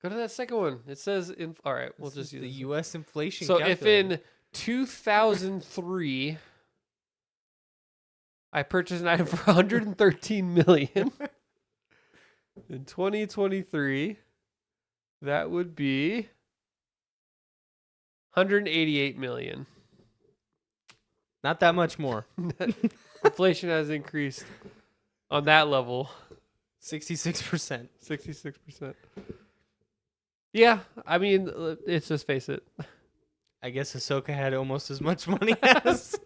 Go to that second one. It says all right, we'll This just is use the this. U.S. inflation. So if calculator. in 2003 I purchased an item for 113 million, in 2023 that would be 188 million. Not that much more. Inflation has increased on that level 66%. 66%. Yeah, I mean, let's just face it. I guess Ahsoka had almost as much money as.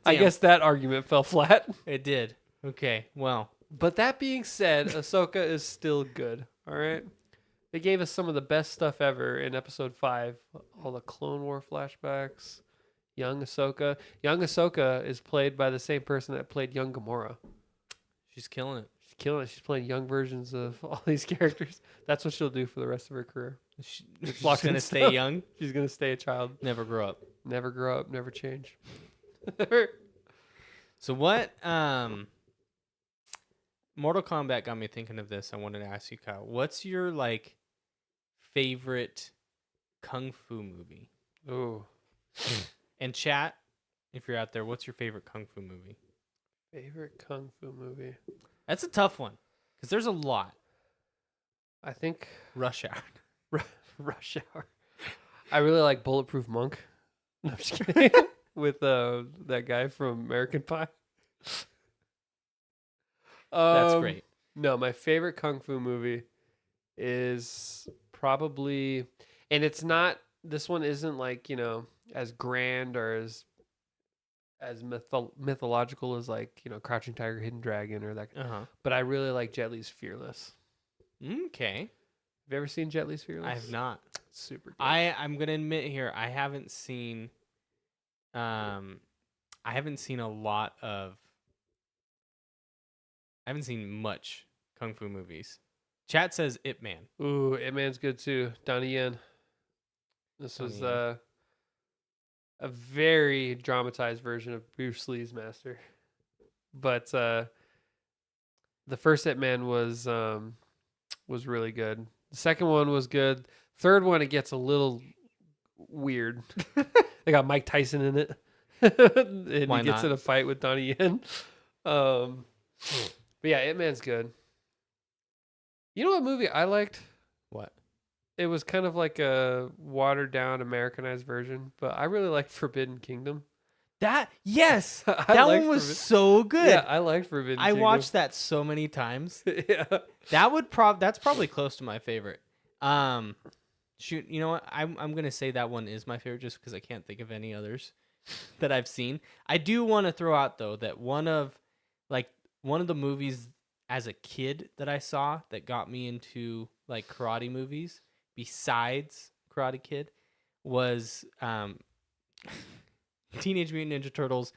I Damn. guess that argument fell flat. It did. Okay, well. But that being said, Ahsoka is still good. All right. They gave us some of the best stuff ever in episode 5. All the Clone War flashbacks. Young Ahsoka. Young Ahsoka is played by the same person that played young Gamora. She's killing it. She's killing it. She's playing young versions of all these characters. That's what she'll do for the rest of her career. She's locked in going to stay stuff. young, She's going to stay a child. never grow up. Never grow up, never change. So what Mortal Kombat got me thinking of this. I wanted to ask you, Kyle. What's your favorite kung fu movie? Oh, And chat, if you're out there, what's your favorite kung fu movie? favorite kung fu movie? That's a tough one because there's a lot. I think Rush Hour. Rush Hour. I really like Bulletproof Monk. No, I'm just kidding. With that guy from American Pie. That's great. No, my favorite kung fu movie is probably, and it's not. This one isn't as grand or as mythological as Crouching Tiger, Hidden Dragon or that. Uh-huh. But I really like Jet Li's Fearless. Okay. Have you ever seen Jet Li's Fearless? I have not. It's super good. I'm going to admit here, I haven't seen much kung fu movies. Chat says Ip Man. Ooh, Ip Man's good too. Donnie Yen. This was Donnie Yen. a very dramatized version of Bruce Lee's Master. But the first Ip Man was really good. The second one was good. Third one, it gets a little weird. They got Mike Tyson in it. And Why he gets not? in a fight with Donnie Yen. But yeah, Ip Man's good. You know what movie I liked? What? It was kind of like a watered down Americanized version, but I really liked Forbidden Kingdom. Yes, I that liked one was Forbidden- so good. Yeah, I liked Forbidden I Kingdom. watched that so many times. Yeah. That's probably close to my favorite. Shoot, you know what? I'm gonna say that one is my favorite just because I can't think of any others that I've seen. I do want to throw out though that one of the movies as a kid that I saw that got me into karate movies besides Karate Kid was Teenage Mutant Ninja Turtles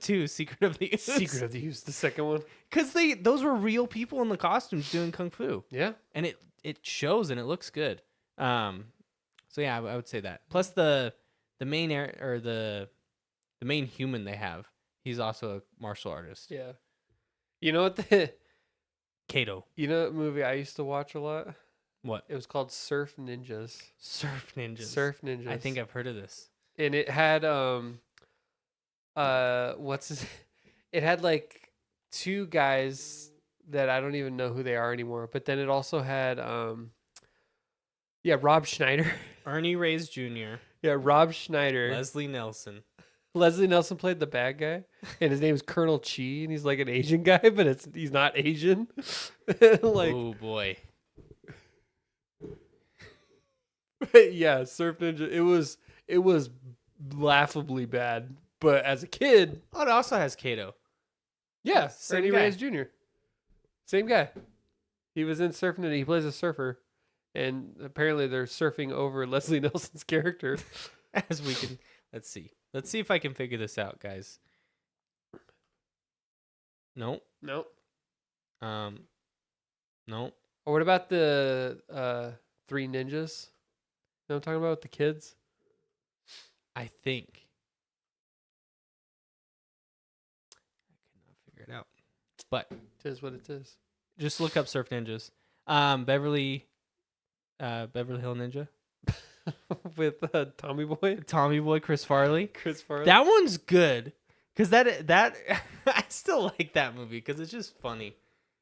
2: Secret of the Ooze. Secret of the Ooze, the second one. Because those were real people in the costumes doing kung fu. Yeah. And it shows and it looks good. So yeah, I would say that. Plus the main the main human they have, he's also a martial artist. Yeah. You know what the Kato. You know what movie I used to watch a lot? What? It was called Surf Ninjas. Surf Ninjas. Surf Ninjas. I think I've heard of this. And it had what's his it had like two guys that I don't even know who they are anymore, but then it also had Rob Schneider. Ernie Reyes Jr. Yeah, Rob Schneider. Leslie Nelson. Leslie Nelson played the bad guy, and his name's Colonel Chi, and he's like an Asian guy, but he's not Asian. Like, oh boy. Yeah, Surf Ninja. It was laughably bad, but as a kid, Oh, it also has Kato. yeah, Same Ernie guy. Reyes Jr. Same guy. He was in Surf Ninja. He plays a surfer, and apparently they're surfing over Leslie Nelson's character. As we can, let's see if I can figure this out, guys. Nope. Nope. Nope. Or what about the Three Ninjas? You know what I'm talking about with the kids? I think I cannot figure it out. But It is what it is. just look up Surf Ninjas. Beverly Hill Ninja. With Tommy Boy, Tommy Boy, Chris Farley. Chris Farley. That one's good because that I still like that movie because it's just funny,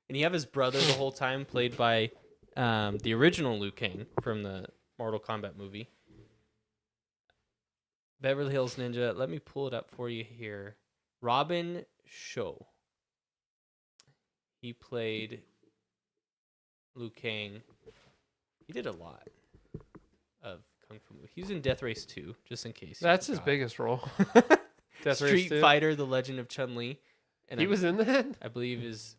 and you have his brother the whole time, played by the original Liu Kang from the Mortal Kombat movie. Beverly Hills Ninja. Let me pull it up for you here. Robin Shou. He played Liu Kang. He did a lot of kung fu movies. He was in Death Race 2, just in case. you That's his forgot. biggest role. Death Race Street 2. Fighter: The Legend of Chun-Li. And He was in that. I believe is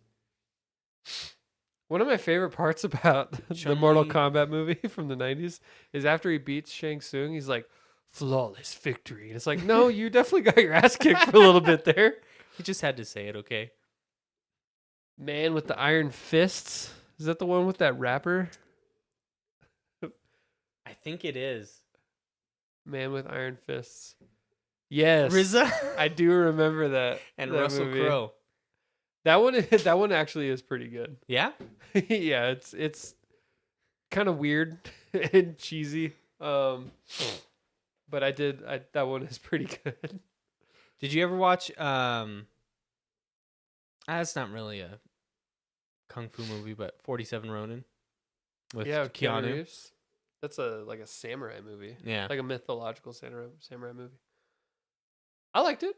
One of my favorite parts about the Chun-Li. Mortal Kombat movie from the 90s is after he beats Shang Tsung, he's like, flawless victory. And it's like, no, you definitely got your ass kicked for a little bit there. he just had to say it, okay? Man with the Iron Fists. Is that the one with that rapper? I think it is. Man with Iron Fists. Yes. RZA I do remember that. and that Russell movie. Crowe. That one actually is pretty good. Yeah? Yeah, it's kind of weird and cheesy. But that one is pretty good. Did you ever watch that's not really a kung fu movie, but 47 Ronin with Keanu. Reeves. That's like a samurai movie. Yeah. Like a mythological samurai movie. I liked it.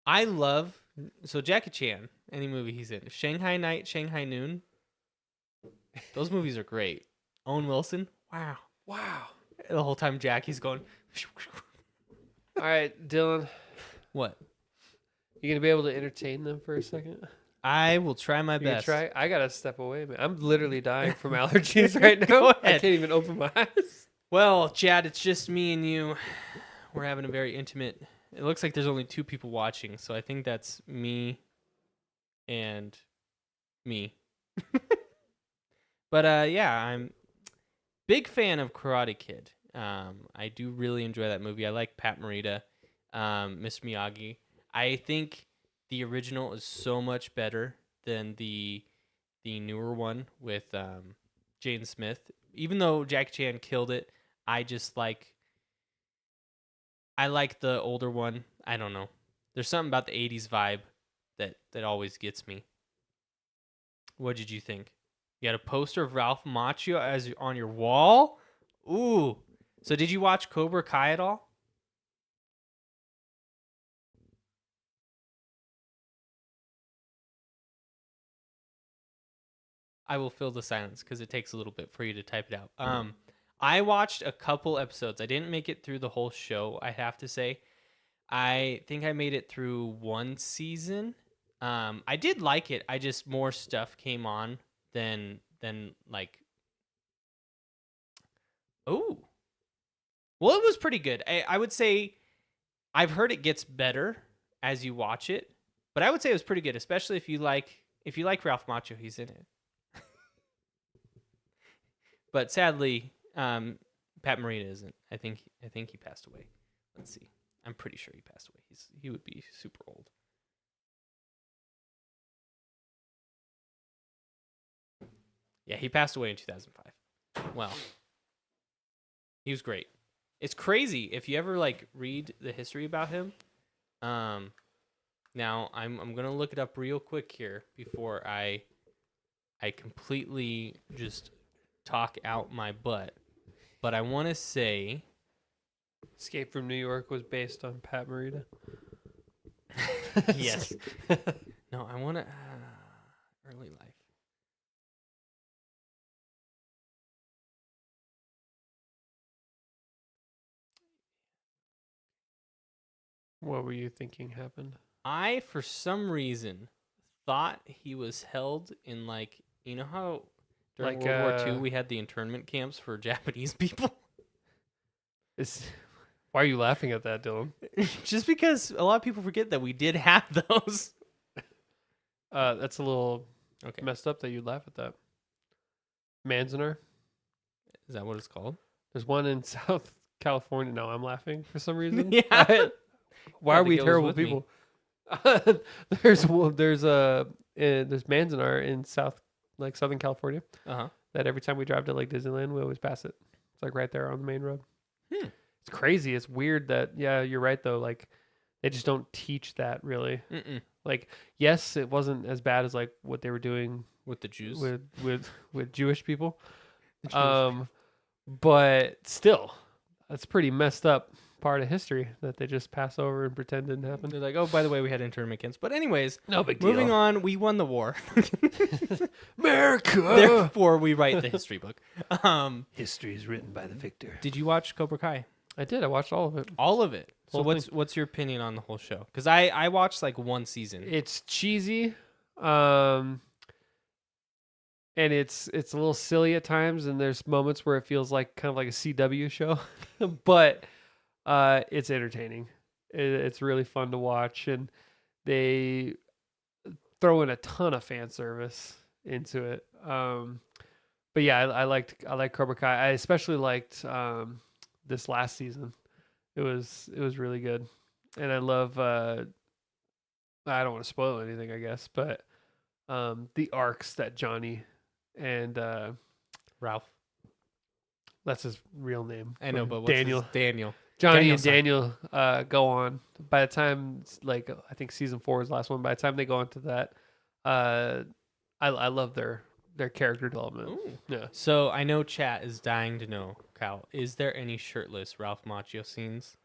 I love Jackie Chan, any movie he's in. Shanghai Night, Shanghai Noon. Those movies are great. Owen Wilson. Wow. Wow. The whole time Jackie's going All right, Dylan, what? you gonna be able to entertain them for a second? I will try my You gonna best. try? I gotta step away, man. I'm literally dying from allergies right now. Go I ahead. can't even open my eyes. Well, Chad, it's just me and you. We're having a very intimate. It looks like there's only 2 people watching, so I think that's me and me. But yeah, I'm big fan of Karate Kid. I do really enjoy that movie. I like Pat Morita, Miss Miyagi. I think the original is so much better than the newer one with Jaden Smith. Even though Jackie Chan killed it, I like the older one. I don't know. There's something about the 80s vibe that always gets me. What did you think? You had a poster of Ralph Macchio as on your wall? Ooh. So did you watch Cobra Kai at all? I will fill the silence because it takes a little bit for you to type it out. I watched a couple episodes. I didn't make it through the whole show, I have to say. I think I made it through 1 season. I did like it. I just more stuff came on than like. Oh, well, it was pretty good. I would say I've heard it gets better as you watch it, but I would say it was pretty good, especially if you like Ralph Macchio, he's in it. But sadly, Pat Morita isn't. I think he passed away. Let's see. I'm pretty sure he passed away. He would be super old. Yeah, he passed away in 2005. Well, he was great. It's crazy if you ever like read the history about him. Now I'm gonna look it up real quick here before I completely just talk out my butt. But I want to say Escape from New York was based on Pat Morita. yes. No, I want to early life. What were you thinking happened? I, for some reason, thought he was held in, like, you know how during Like, World War II we had the internment camps for Japanese people? Why are you laughing at that, Dylan? Just because a lot of people forget that we did have those. That's a little Okay. messed up that you laugh at that. Manzanar. Is that what it's called? There's one in South California. No, I'm laughing for some reason. Yeah. Why Yeah, are the we gills terrible with me. people? There's Manzanar in Southern California Uh-huh. that every time we drive to like Disneyland, we always pass it. It's like right there on the main road. Hmm. It's crazy. It's weird that you're right though. Like they just don't teach that really. Mm-mm. Like yes, it wasn't as bad as like what they were doing With the Jews? with Jewish people. Jewish But still, that's pretty messed up part of history that they just pass over and pretend didn't happen. They're like, oh, by the way, we had internment camps. But anyways, No big deal. moving on, we won the war. America. Therefore, we write the history book. History is written by the victor. Did you watch Cobra Kai? I did. I watched all of it. All of it. So Whole what's your opinion on the whole show? Because I watched like one season. It's cheesy, and it's a little silly at times, and there's moments where it feels like kind of like a CW show, but it's entertaining. It's really fun to watch, and they throw in a ton of fan service into it. But yeah, I liked Cobra Kai. I especially liked this last season. It was really good, and I love. I don't want to spoil anything, I guess, but the arcs that Johnny and Ralph. that's his real name. I know, but what's Daniel. Daniel. Johnny Daniel's and Daniel go on. By the time, like I think season 4 is the last one. By the time they go into that, I love their character development. Ooh. Yeah. So I know chat is dying to know, Kyle. Is there any shirtless Ralph Macchio scenes?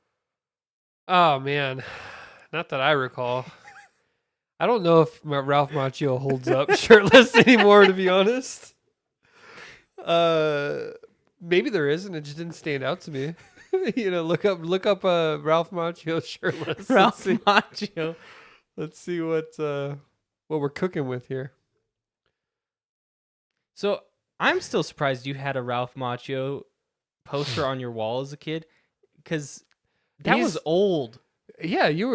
Oh man, not that I recall. I don't know if Ralph Macchio holds up shirtless anymore, to be honest. Maybe there is, and it just didn't stand out to me. Look up Ralph Macchio shirtless. Ralph Macchio. Let's see what we're cooking with here. So I'm still surprised you had a Ralph Macchio poster on your wall as a kid, because that was old. Yeah, you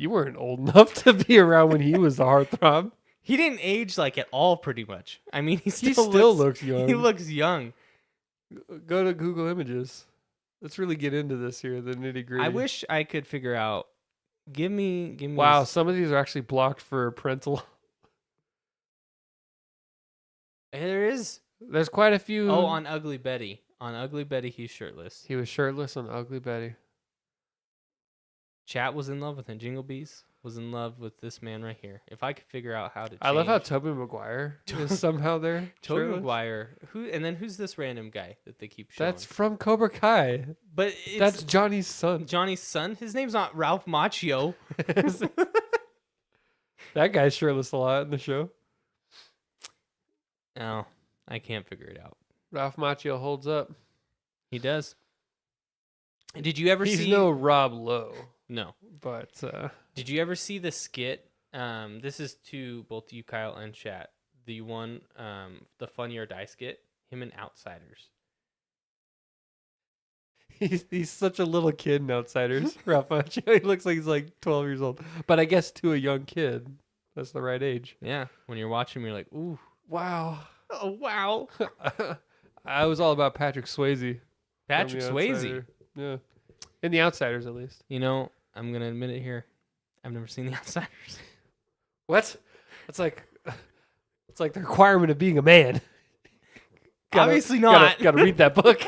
weren't old enough to be around when he was a heartthrob. He didn't age like at all, pretty much. I mean, he He still looks young. He looks young. Go to Google Images. Let's really get into this here, the nitty gritty. I wish I could figure out. Give me. Wow, some of these are actually blocked for parental. There is. There's quite a few. Oh, on Ugly Betty. On Ugly Betty, he's shirtless. He was shirtless on Ugly Betty. Chat was in love with him. Jingle Bees was in love with this man right here. If I could figure out how to change. I love how Tobey Maguire is somehow there. Tobey shirtless. Maguire. Who's this random guy that they keep showing? That's from Cobra Kai. But That's Johnny's son. Johnny's son. His name's not Ralph Macchio. That guy's shirtless a lot in the show. No, I can't figure it out. Ralph Macchio holds up. He does. Did you ever He's see? no Rob Lowe, No. but Did you ever see the skit? This is to both you, Kyle, and chat. The one, the Funny or Die skit. Him and Outsiders. He's such a little kid in Outsiders. Ralph Macchio. He looks like he's like 12 years old. But I guess to a young kid, that's the right age. Yeah, when you're watching, you're like, ooh, Wow. oh wow, I was all about Patrick Swayze. Patrick from The Swayze. Outsider. Yeah. In The Outsiders, at least. You know, I'm gonna admit it here. I've never seen The Outsiders. What? It's like the requirement of being a man. Obviously not. Gotta read that book.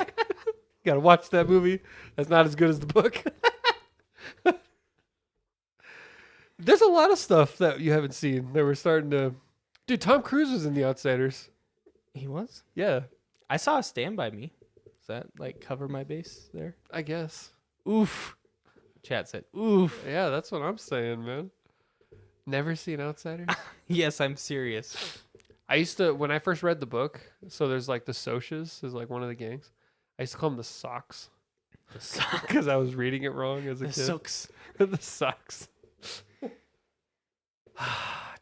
Gotta watch that movie. That's not as good as the book. There's a lot of stuff that you haven't seen that we're starting to. Dude, Tom Cruise was in The Outsiders. He was. Yeah, I saw Stand By Me. Does that like cover my base there? I guess. Oof. Chat said, oof. Yeah, that's what I'm saying, man. Never seen Outsiders? Yes, I'm serious. I used to, when I first read the book, so there's like the Socias, is like one of the gangs. I used to call them the Socks. Because I was reading it wrong as a The kid. Sooks. The Socks.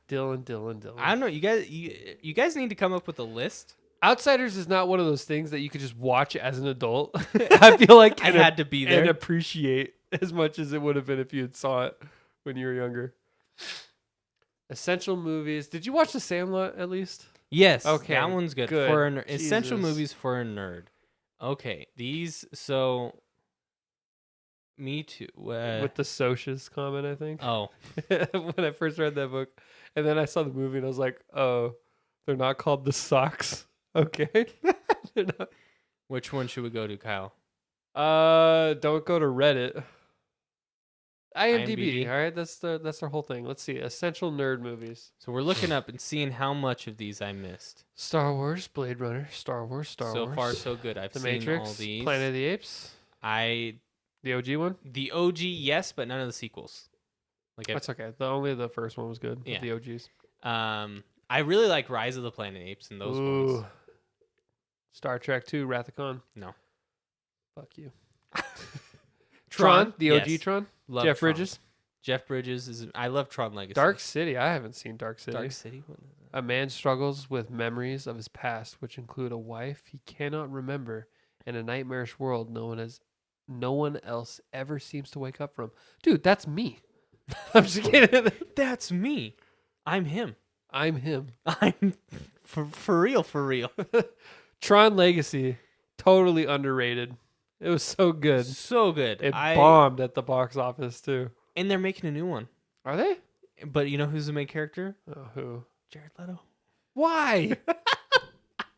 Dylan. I don't know. You guys need to come up with a list. Outsiders is not one of those things that you could just watch as an adult. I feel like I had to be there. and appreciate as much as it would have been if you had saw it when you were younger. Essential movies. Did you watch The Sandlot at least? Yes. Okay, That one's good. good. For an essential Jesus. movies for a nerd. Okay. These. So. Me too. With the Socias comment, I think. Oh. When I first read that book. And then I saw the movie and I was like, oh, they're not called the Socks. Okay. They're not. Which one should we go to, Kyle? Don't go to Reddit. IMDb. IMDb. All right, that's their whole thing. Let's see. Essential nerd movies. So we're looking up and seeing how much of these I missed. Star Wars, Blade Runner, Star Wars. So far, so good. I've The seen Matrix, all these. Planet of the Apes, the OG one. The OG, yes, but none of the sequels. Like That's okay. Only the first one was good. Yeah. The OGs. I really like Rise of the Planet Apes and those ones. Star Trek 2, Wrath of Khan. No. Fuck you. Tron, the OG yes. Tron. Love Jeff Tron. Bridges. Jeff Bridges is. I love Tron Legacy. Dark City. I haven't seen Dark City. Dark City. What is that? A man struggles with memories of his past, which include a wife he cannot remember and a nightmarish world no one else ever seems to wake up from. Dude, that's me. I'm just kidding. That's me. I'm him. I'm him. I'm for real. For real. Tron Legacy, totally underrated. It was so good. So good. It bombed at the box office too. And they're making a new one. Are they? But you know who's the main character? Oh, who? Jared Leto. Why?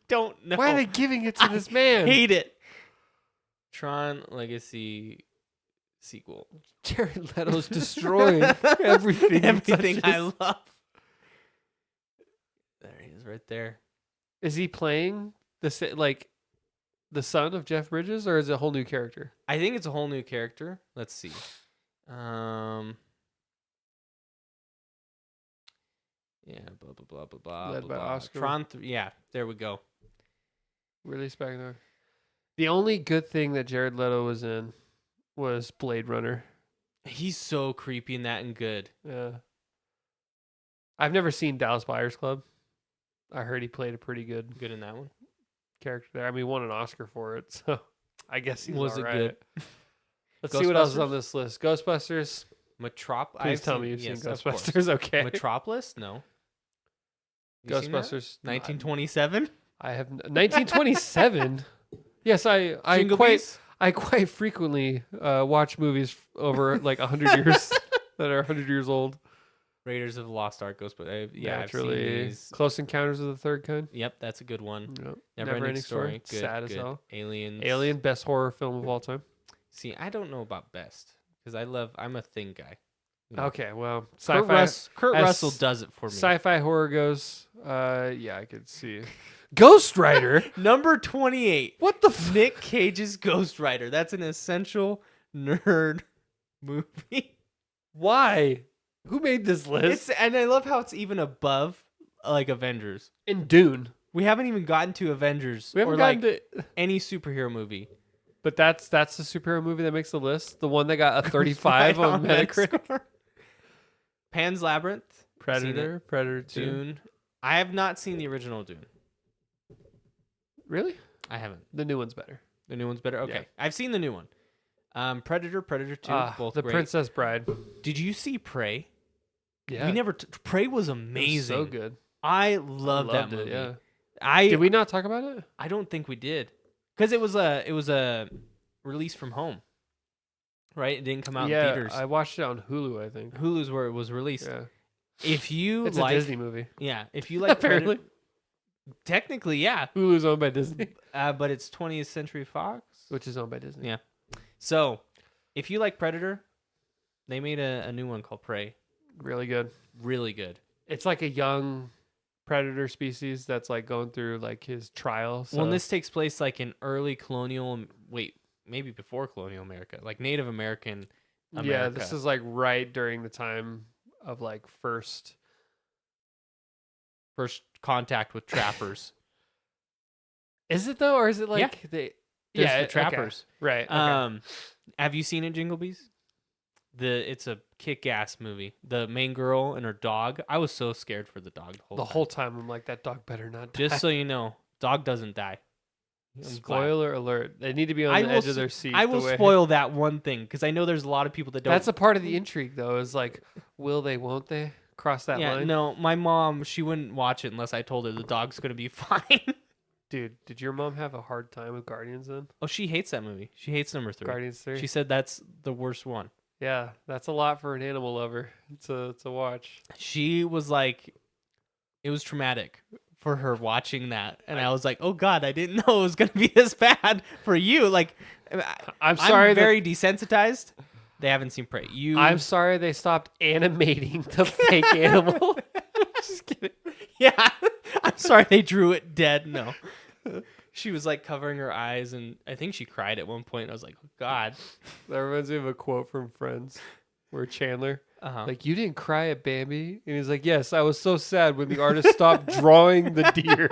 Don't know. Why are they giving it to this man? Hate it. Tron Legacy sequel. Jared Leto's destroying everything. Everything I love. There he is, right there. Is he playing the son of Jeff Bridges, or is it a whole new character? I think it's a whole new character. Let's see. Yeah, blah blah blah blah blah. Led blah, by blah. Oscar. Tron. Yeah, there we go. Released back there. The only good thing that Jared Leto was in was Blade Runner. He's so creepy in that and good. Yeah. I've never seen Dallas Buyers Club. I heard he played a pretty good Good in that one. character there. I mean, he won an Oscar for it, so I guess he's Was all it right. good? Let's see what else is Ghostbusters? on this list. Ghostbusters. Please Tell me you've seen yes, of course. Ghostbusters. Okay. Metropolis? No. You seen that? Ghostbusters. 1927. I have 1927. Yes, I Jingle quite Bees? I quite frequently watch movies over like 100 years that are 100 years old. Raiders of the Lost Ark. Ghostbusters. Yeah, I've seen Naturally. these. Close Encounters of the Third Kind. Yep, that's a good one. Yep. Never-ending Story. Good, Sad as good. hell. Aliens. Alien, best horror film of all time. See, I don't know about best because I'm a Thing guy. You know. Okay, well, Kurt, sci-fi. Kurt as Russell does it for me. Sci-fi horror goes. Yeah, I could see. Ghost Rider. Number 28. What the? Nick Cage's Ghost Rider. That's an essential nerd movie. Why? Who made this list? And I love how it's even above like Avengers. In Dune. We haven't even gotten to Avengers We haven't or gotten like to. any superhero movie. But that's the superhero movie that makes the list. The one that got a 35 Right on Metacritic. Metascore. Pan's Labyrinth. Seen it. Predator 2. Dune. I have not seen the original Dune. Really? I haven't. The new one's better. The new one's better. Okay, Yeah. I've seen the new one. Predator, Predator 2, both The great. Princess Bride. Did you see Prey? Yeah, We never. Prey was it was amazing. so good. I I love that loved it. movie. Yeah. Did we not talk about it? I don't think we did, because it was a release from home, right? It didn't come out in Yeah, theaters. I watched it on Hulu. I think. Hulu's where it was released. Yeah, If you it's like, a Disney movie. yeah, if you like Apparently, Predator, technically, yeah, Hulu's owned by Disney, but it's 20th Century Fox. which is owned by Disney. Yeah. So, if you like Predator, they made a new one called Prey. Really good. Really good. It's like a young predator species that's like going through like his trial. So. Well, and this takes place like in early colonial, maybe before colonial America, like Native American America. Yeah, this is like right during the time of like first contact with trappers. Is it though, or is it like Yeah. they? There's Yeah, the trappers. Right. Okay. Have you seen it, Jingle Bees? It's a kick-ass movie. The main girl and her dog. I was so scared for the dog The whole time I'm like, that dog better not die. Just so you know, dog doesn't die. I'm glad. Spoiler alert. They need to be on the edge of their seat. I will spoil that one thing because I know there's a lot of people that don't. That's a part of the intrigue, though. Is like, will they? Won't they cross that line? No, my mom, she wouldn't watch it unless I told her the dog's gonna be fine. Dude, did your mom have a hard time with Guardians then? Oh, she hates that movie. She hates number 3. Guardians 3. She said that's the worst one. Yeah, that's a lot for an animal lover to watch. She was like, it was traumatic for her watching that, and I was like, oh God, I didn't know it was gonna be this bad for you. Like, I'm sorry. I'm very desensitized. They haven't seen Prey. I'm sorry they stopped animating the fake animal. Just kidding. Yeah, I'm sorry they drew it dead. No, she was like covering her eyes, and I think she cried at one point. I was like, oh God. That reminds me of a quote from Friends, where Chandler, like, you didn't cry at Bambi, and he's like, yes, I was so sad when the artist stopped drawing the deer.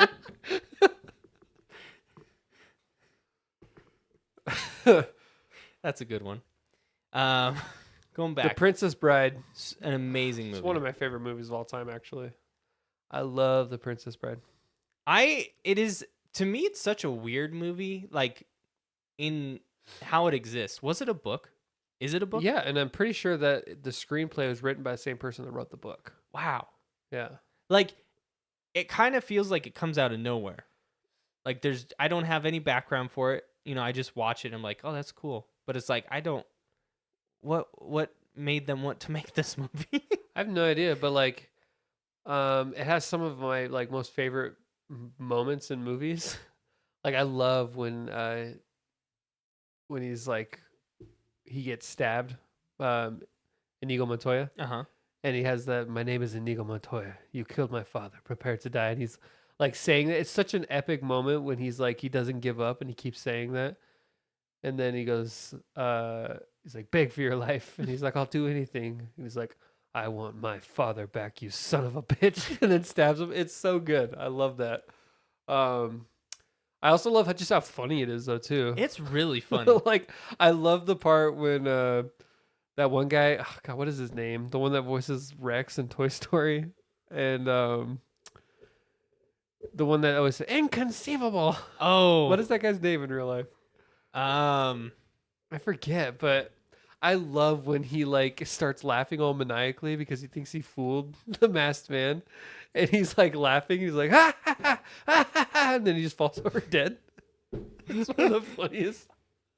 That's a good one. Going back, The Princess Bride. an amazing movie. It's one of my favorite movies of all time, actually. I love The Princess Bride. It is, to me, it's such a weird movie, like in how it exists. Was it a book? Is it a book? Yeah, and I'm pretty sure that the screenplay was written by the same person that wrote the book. Wow. Yeah. Like, it kind of feels like it comes out of nowhere. Like, I don't have any background for it. You know, I just watch it and I'm like, oh, that's cool. But it's like, what made them want to make this movie? I have no idea, but like, it has some of my like most favorite moments in movies. Like, I love when he's like, he gets stabbed, Inigo Montoya, Uh-huh. and he has that, my name is Inigo Montoya. You killed my father. Prepare to die. And he's like saying that. It's such an epic moment when he's like, he doesn't give up and he keeps saying that. And then he goes, he's like, beg for your life. And he's like, I'll do anything. And he's like, I want my father back, you son of a bitch. And then stabs him. It's so good. I love that. I also love how funny it is, though, too. It's really funny. Like, I love the part when that one guy, oh God, what is his name? The one that voices Rex in Toy Story. And the one that always says, inconceivable. Oh. What is that guy's name in real life? I forget, but I love when he like starts laughing all maniacally because he thinks he fooled the masked man, and he's like laughing. He's like ha ha ha ha, ha, ha, and then he just falls over dead. It's one of the funniest.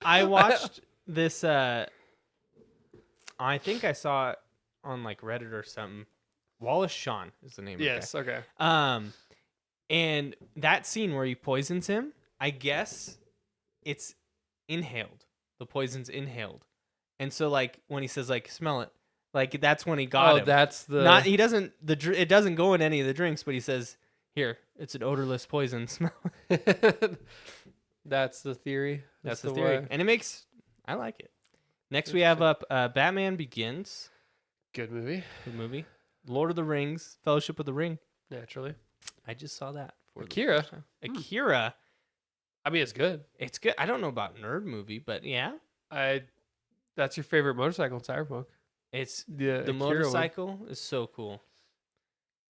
I watched this. I think I saw it on like Reddit or something. Wallace Shawn is the name. Yes. Of the Okay. guy. And that scene where he poisons him, I guess it's inhaled. The poison's inhaled. And so like when he says like smell it, like that's when he got him. That's the It doesn't go in any of the drinks, but he says, "Here, it's an odorless poison. Smell it." That's the theory. That's the theory. And I like it. Next we have up Batman Begins. Good movie. Good movie. Lord of the Rings, Fellowship of the Ring. Naturally. I just saw that. Akira. Akira. I mean, it's good. It's good. I don't know about nerd movie, but yeah. That's your favorite motorcycle in Cyberpunk. It's The the Akira motorcycle is so cool.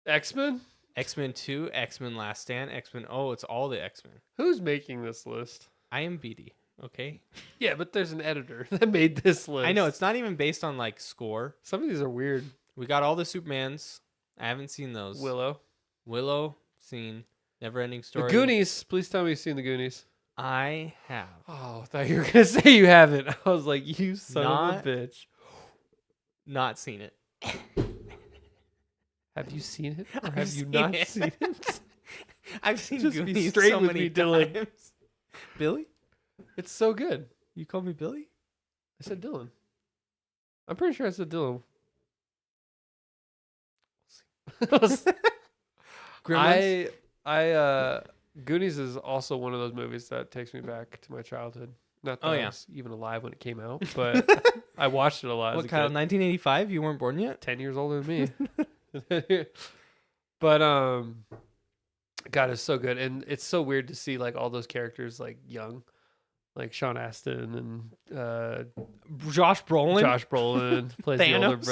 X-Men? X-Men 2, X-Men Last Stand, X-Men. Oh, it's all the X-Men. Who's making this list? I am BD. Okay. Yeah, but there's an editor that made this list. I know it's not even based on like score. Some of these are weird. We got all the Supermans. I haven't seen those. Willow, seen. Neverending The Story. Goonies. Please tell me you've seen The Goonies. I have. Oh, I thought you were going to say you haven't. I was like, you son of a bitch. Not seen it. Have you seen it? Or I've have you seen not it. seen it? I've seen Just be Goonies straight so with many me, Dylan. times. Billy? It's so good. You call me Billy? I said Dylan. I'm pretty sure I said Dylan. Gremlins? Goonies is also one of those movies that takes me back to my childhood. Not that I was even alive when it came out, but I watched it a lot. What as a kind of kid. 1985? You weren't born yet? 10 years older than me. But God, it's so good, and it's so weird to see like all those characters like young, like Sean Astin and Josh Brolin? Josh Brolin plays the older Thanos?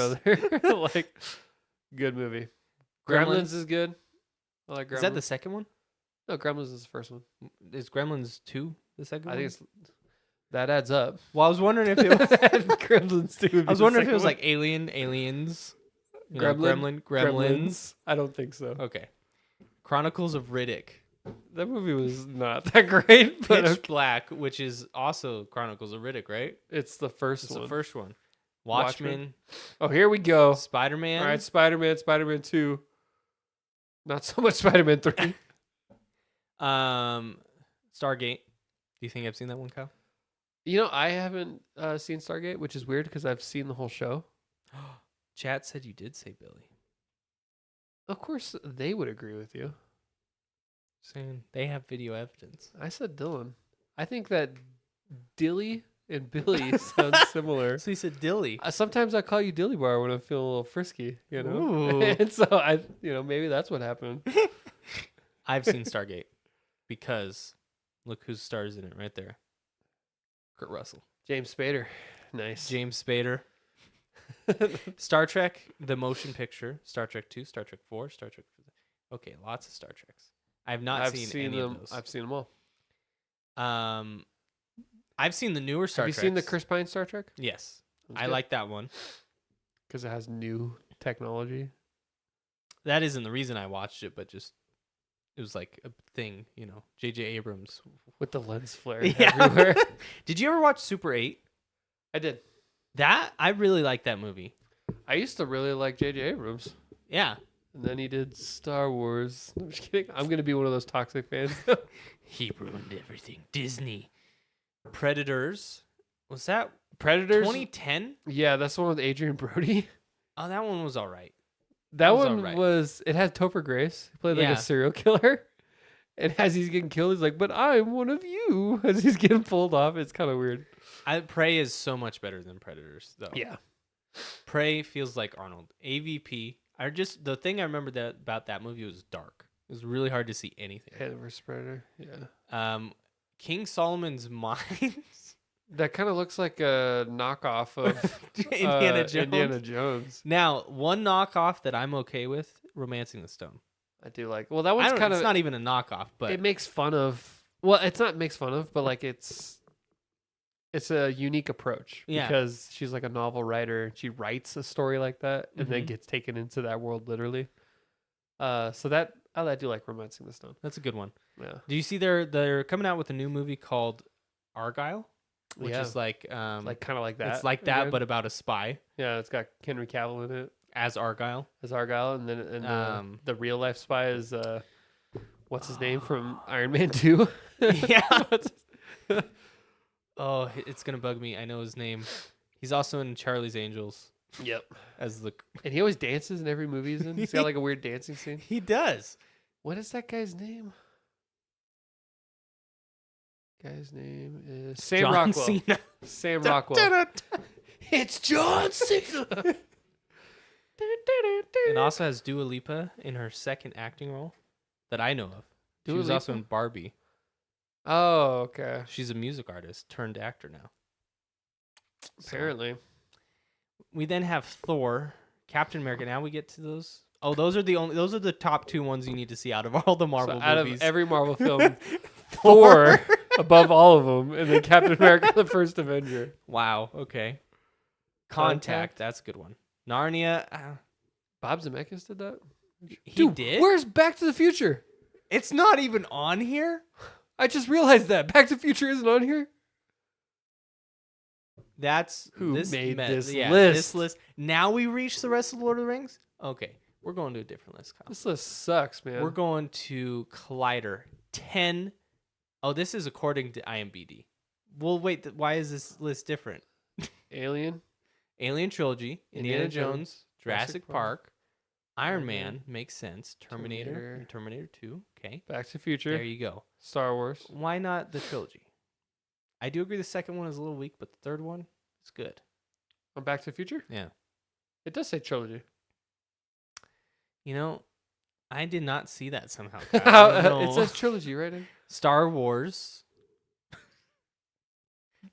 brother. Like, good movie. Gremlins is good. I like Gremlins. Is that the second one? No, Gremlins is the first one. Is Gremlins 2 the second one? I think that adds up. Well, I was wondering if it was... Gremlins 2 would be I was the wondering if it second was one. like Aliens. You know, Gremlins. Gremlins. I don't think so. Okay. Chronicles of Riddick. That movie was not that great, but Pitch Black, which is also Chronicles of Riddick, right? it's the first It's one. the first one. Watchmen. Watchmen. Oh, here we go. Spider-Man. All right, Spider-Man, Spider-Man 2. Not so much Spider-Man 3. Stargate. Do you think I've seen that one, Kyle? You know, I haven't seen Stargate, which is weird because I've seen the whole show. Chat said you did say Billy. Of course, they would agree with you. Saying they have video evidence. I said Dylan. I think that Dilly and Billy sound similar. So you said Dilly. Sometimes I call you Dilly Bar when I'm feeling a little frisky, you know? Ooh. And so maybe that's what happened. I've seen Stargate because look who stars in it right there. Kurt Russell. James Spader. Nice. James Spader. Star Trek, the motion picture. Star Trek 2, Star Trek 4, Star Trek... Okay, lots of Star Treks. I have not seen any them. of those. I've seen them all. I've seen the newer Star Treks. Have you seen the Chris Pine Star Trek? Yes. I like that one. Because it has new technology. That isn't the reason I watched it, but just it was like a thing, you know. J.J. Abrams. With the lens flare Yeah. everywhere. Did you ever watch Super 8? I did. I really like that movie. I used to really like J.J. Abrams. Yeah. And then he did Star Wars. I'm just kidding. I'm going to be one of those toxic fans. He ruined everything. Disney. Predators. Was that Predators? 2010? Yeah, that's the one with Adrian Brody. Oh, that one was all right. That was one alright. was, it had Topher Grace. He played like Yeah. a serial killer. And as he's getting killed, he's like, but I'm one of you. As he's getting pulled off. It's kind of weird. Prey is so much better than Predators, though. Yeah. Prey feels like Arnold. AVP. The thing I remember about that movie was dark. It was really hard to see anything. Head versus Predator. Yeah. King Solomon's Mines. That kind of looks like a knockoff of Indiana Jones. Indiana Jones. Now, one knockoff that I'm okay with, Romancing the Stone. I do like. Well, that one's kind of. It's not even a knockoff, but it makes fun of. Well, it's not makes fun of, but like it's a unique approach. Yeah. Because she's like a novel writer. She writes a story like that and then Mhm. gets taken into that world literally. So that I do like Romancing the Stone. that's a good one. Yeah. Do you see they're coming out with a new movie called Argyle, which Yeah. is like Like kind of like that. it's like that again. but about a spy yeah, it's got Henry Cavill in it as Argyle. as Argyle, and then the real life spy is what's his name from Iron Man 2? Yeah. Oh, it's gonna bug me. I know his name. He's also in Charlie's Angels Yep. as the. And he always dances in every movie he's in. He's got like a weird dancing scene. He does. What is that guy's name? Guy's name is Sam John Rockwell. Cena. Sam Rockwell. It's John Cena. It also has Dua Lipa in her second acting role that I know of. She Dua was also Lipa? in Barbie. Oh, okay. She's a music artist turned actor now. So, Apparently. we then have Thor, Captain America. Now we get to those. Oh, those are the top two ones you need to see out of all the Marvel So out movies. of every Marvel film, Thor above all of them, and then Captain America: The First Avenger. Wow. Okay. Contact. That's a good one. Narnia. Bob Zemeckis did that. He did. Where's Back to the Future? It's not even on here. I just realized that Back to the Future isn't on here. That's Who this made this This list? list. Now we reach the rest of Lord of the Rings. Okay, we're going to a different list, Kyle. This list sucks, man. We're going to Collider 10. Oh, this is according to IMDb. Well, wait. Why is this list different? Alien, Alien Trilogy, Indiana Jones, Jurassic Park, Iron Iron Man Man, makes sense. Terminator, and Terminator 2. Okay, Back to the Future, there you go. Star Wars. Why not the trilogy? I do agree the second one is a little weak, but the third one is good. On Back to the Future? Yeah. It does say trilogy. You know, I did not see that somehow. Kyle. I don't It know. says trilogy, right? Star Wars,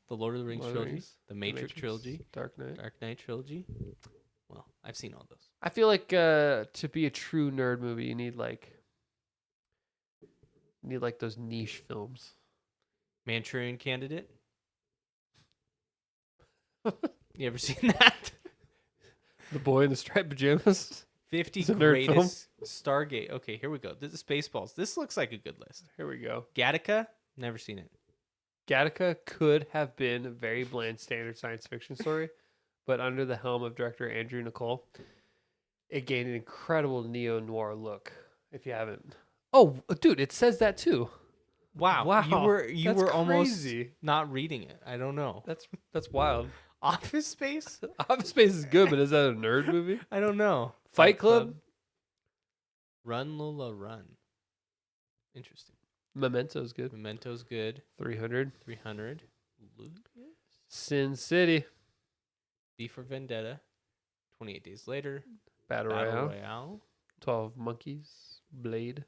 the Lord of the Rings Lord of the trilogy, Rings, the Matrix trilogy, Dark Knight. Dark Knight trilogy. Well, I've seen all those. I feel like to be a true nerd movie, you need like those niche films. Manchurian Candidate. You ever seen that? The Boy in the Striped Pajamas. 50 It's a nerd film. greatest Stargate. Okay, here we go. This is Spaceballs. This looks like a good list. Here we go. Gattaca. Never seen it. Gattaca could have been a very bland standard science fiction story, but under the helm of director Andrew Nicole, it gained an incredible neo-noir look. If you haven't, oh, dude, it says that too. Wow. You That's were almost crazy. not reading it. I don't know. That's wild. Office Space? Office Space is good, but is that a nerd movie? I don't know. Fight Club? Run Lola Run. Interesting. Memento's good. Memento's good. 300. 300. Lucas. Sin City. V for Vendetta. 28 Days Later. Battle Battle Royale. Royale. 12 Monkeys. Blade.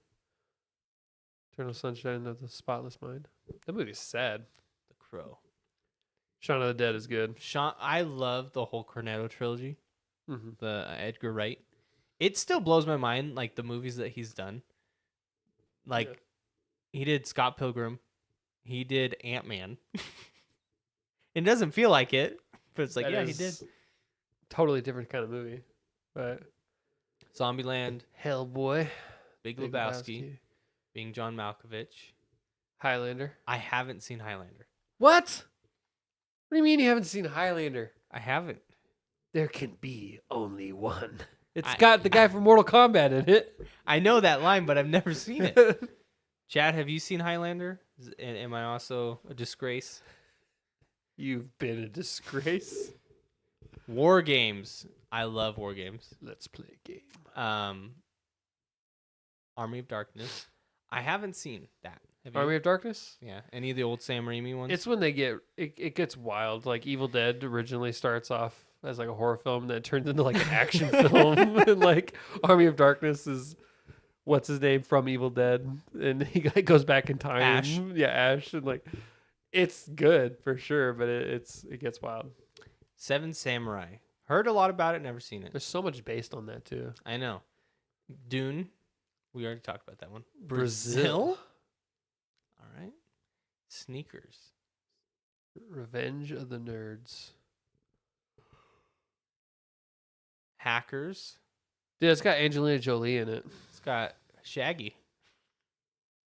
Eternal Sunshine of the Spotless Mind. That movie's sad. The Crow. Shaun of the Dead is good. I love the whole Cornetto trilogy. Mm-hmm. The Edgar Wright. It still blows my mind, like the movies that he's done. Like, Yeah. he did Scott Pilgrim. He did Ant-Man. It doesn't feel like it, but it's like, That yeah, he is did. Totally different kind of movie. But Zombieland, Hellboy. Big Lebowski, being John Malkovich. Highlander. I haven't seen Highlander. What? What do you mean you haven't seen Highlander? I haven't. There can be only one. It's I- got the guy from Mortal Kombat in it. I know that line, but I've never seen it. Chad, have you seen Highlander? Am I also a disgrace? You've been a disgrace. War games. I love war games. Let's play a game. Army of Darkness. I haven't seen that. Have you? Army of Darkness? Yeah. Any of the old Sam Raimi ones? It's when they get it gets wild. Like Evil Dead originally starts off as like a horror film, then it turns into like an action film. And like Army of Darkness is what's his name from Evil Dead, and he goes back in time. Ash. Yeah, Ash, and like it's good for sure, but it gets wild. Seven Samurai. Heard a lot about it, never seen it. There's so much based on that too. I know. Dune. We already talked about that one. Brazil? All right. Sneakers. Revenge of the Nerds. Hackers. Dude, it's got Angelina Jolie in it. It's got Shaggy.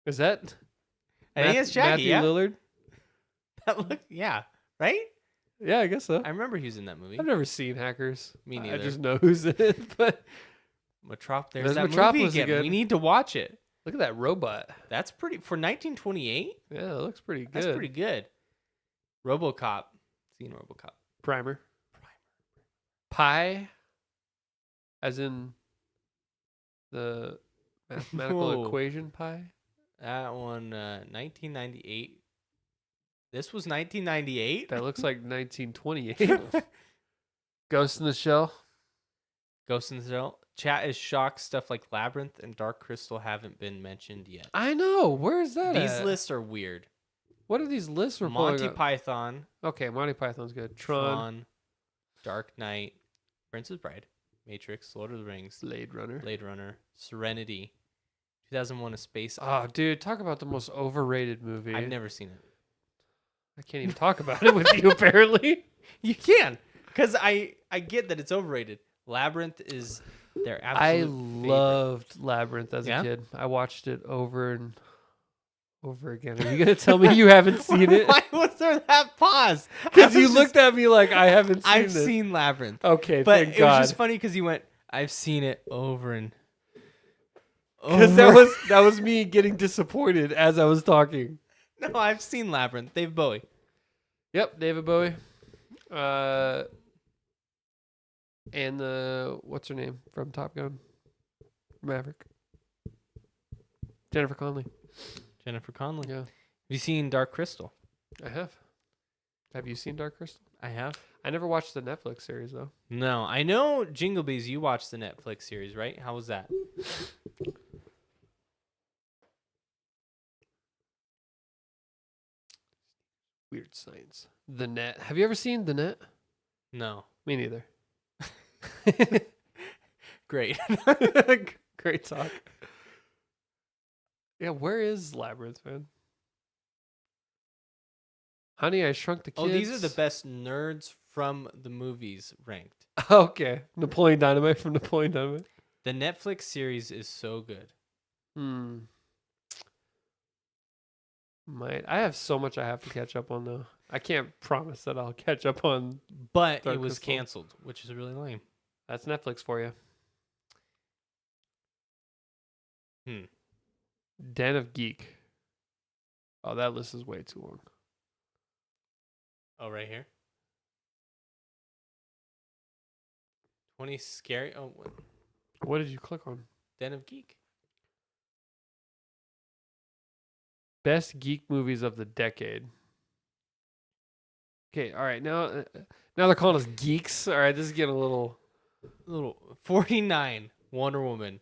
Is that? I think it's Shaggy, Matthew yeah. Lillard. That look, yeah. Right? Yeah, I guess so. I remember he was in that movie. I've never seen Hackers. Me I neither. just know who's in it. But There's that Metropolis movie is again. good. We need to watch it. look at that robot. That's pretty for 1928. Yeah, it looks pretty good. That's pretty good. RoboCop. Seen RoboCop. Primer. Pi, as in the mathematical Whoa. equation pi. That one, 1998. This was 1998. That looks like 1928. Ghost in the Shell. Ghost in the Shell. Chat is shocked. Stuff like Labyrinth and Dark Crystal haven't been mentioned yet. I know. Where is that? These at? lists are weird. What are these lists we're pulling Monty up? Python, Okay, Monty Python's good. Tron, Dark Knight, Princess Bride, Matrix, Lord of the Rings, Blade Runner. Blade Runner, Serenity, 2001: A Space. Oh, dude, talk about the most overrated movie. I've never seen it. I can't even talk about it with you, apparently. You can, because I get that it's overrated. Labyrinth is their I absolute loved Labyrinth as Yeah? a kid. I watched it over and over again. Are you going to tell me you haven't seen favorite. it? Why was there that pause? Because you looked at me like I haven't seen I've this. seen Labyrinth. Okay, But thank it was God. just funny because you went, I've seen it over and Because over. that was me getting disappointed as I was talking. No, I've seen Labyrinth. Dave Bowie. Yep, David Bowie. And what's her name from Top Gun? Maverick. Jennifer Connelly. Jennifer Connelly. Yeah, Have you seen Dark Crystal? I have. Have you seen Dark Crystal? I have. I never watched the Netflix series though. No, I know Jingle Bees. You watched the Netflix series, right? How was that? Weird Science. The Net. Have you ever seen The Net? No. Me neither. Great. Great talk. Yeah, where is Labyrinth, man? Honey, I Shrunk the Kids. Oh, these are the best nerds from the movies ranked. Okay, Napoleon Dynamite from Napoleon Dynamite. The Netflix series is so good. I have so much I have to catch up on though. I can't promise that I'll catch up on. But Dark it was Crystal. canceled, which is really lame. That's Netflix for you. Den of Geek. Oh, that list is way too long. Oh, right here. 20 scary. Oh, what? What did you click on? Den of Geek. Best geek movies of the decade. Okay, all right. Now they're calling us geeks. All right, this is getting a little. 49 Wonder Woman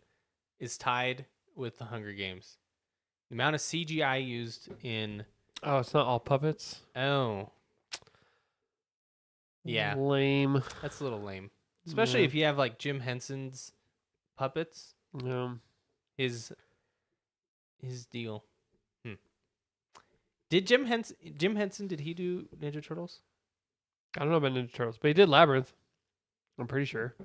is tied with the Hunger Games. The amount of CGI used in. Oh, it's not all puppets. Oh. Yeah. Lame. That's a little lame. Especially Yeah. if you have like Jim Henson's puppets. Yeah. His deal. Did Jim Henson, did he do Ninja Turtles? I don't know about Ninja Turtles, but he did Labyrinth. I'm pretty sure.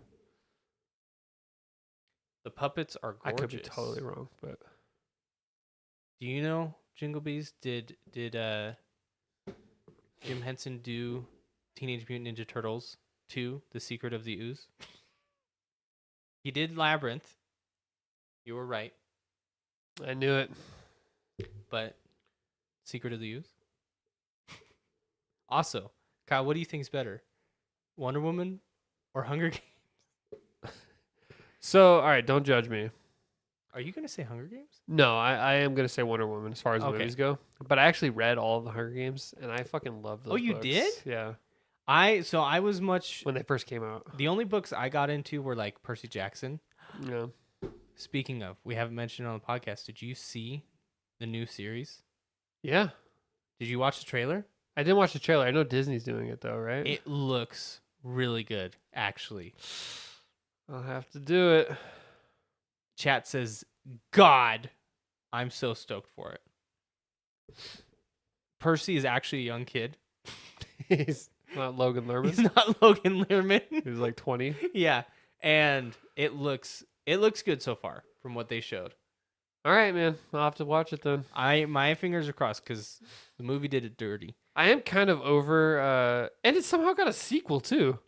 The puppets are gorgeous. I could be totally wrong, but Do you know Jingle Bees? Did Jim Henson do Teenage Mutant Ninja Turtles 2: The Secret of the Ooze? He did Labyrinth. You were right, I knew it. but Secret of the Ooze. Also, Kyle, what do you think's better, Wonder Woman or Hunger Games? So, all right, don't judge me. Are you gonna say Hunger Games? No, I am gonna say Wonder Woman as far as Okay. movies go. But I actually read all of the Hunger Games, and I fucking love those. Oh, you books. did? Yeah, I was much. when they first came out. The only books I got into were like Percy Jackson. Yeah. Speaking of, we haven't mentioned it on the podcast. Did you see the new series? Yeah. Did you watch the trailer? I didn't watch the trailer. I know Disney's doing it though, right? It looks really good, actually. I'll have to do it. Chat says, God, I'm so stoked for it. Percy is actually a young kid. He's not Logan Lerman. He's not Logan Lerman. He was like 20. Yeah. And it looks good so far from what they showed. All right, man. I'll have to watch it then. My fingers are crossed because the movie did it dirty. I am kind of over, and it somehow got a sequel too.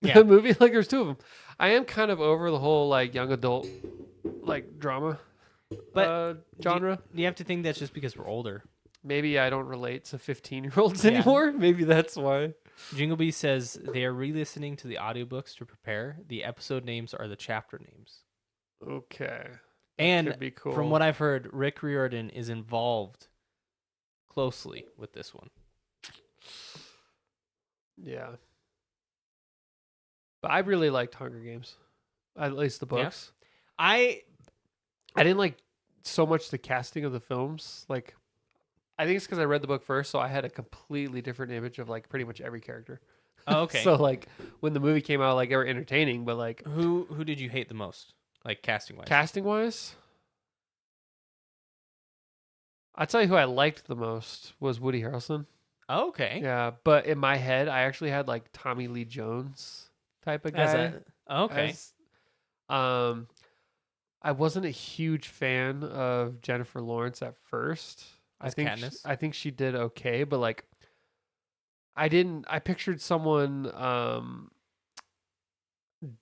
Yeah. The movie, like there's two of them. I am kind of over the whole like young adult, like drama, But genre. You have to think that's just because we're older. Maybe I don't relate to 15-year-olds Yeah. anymore. Maybe that's why. Jinglebee says they are re-listening to the audiobooks to prepare. The episode names are the chapter names. Okay. And Could be cool. from what I've heard, Rick Riordan is involved closely with this one. Yeah. But I really liked Hunger Games, at least the Yeah. books. I didn't like so much the casting of the films. Like, I think it's because I read the book first, so I had a completely different image of like pretty much every character. Oh, okay. So like when the movie came out, like they were entertaining, but like who did you hate the most, like casting wise? casting wise, I'd tell you who I liked the most was Woody Harrelson. Okay. Yeah, but in my head, I actually had like Tommy Lee Jones type of As guy. okay. As, um, I wasn't a huge fan of Jennifer Lawrence at first. As Katniss. I think she did okay, but like I didn't. I pictured someone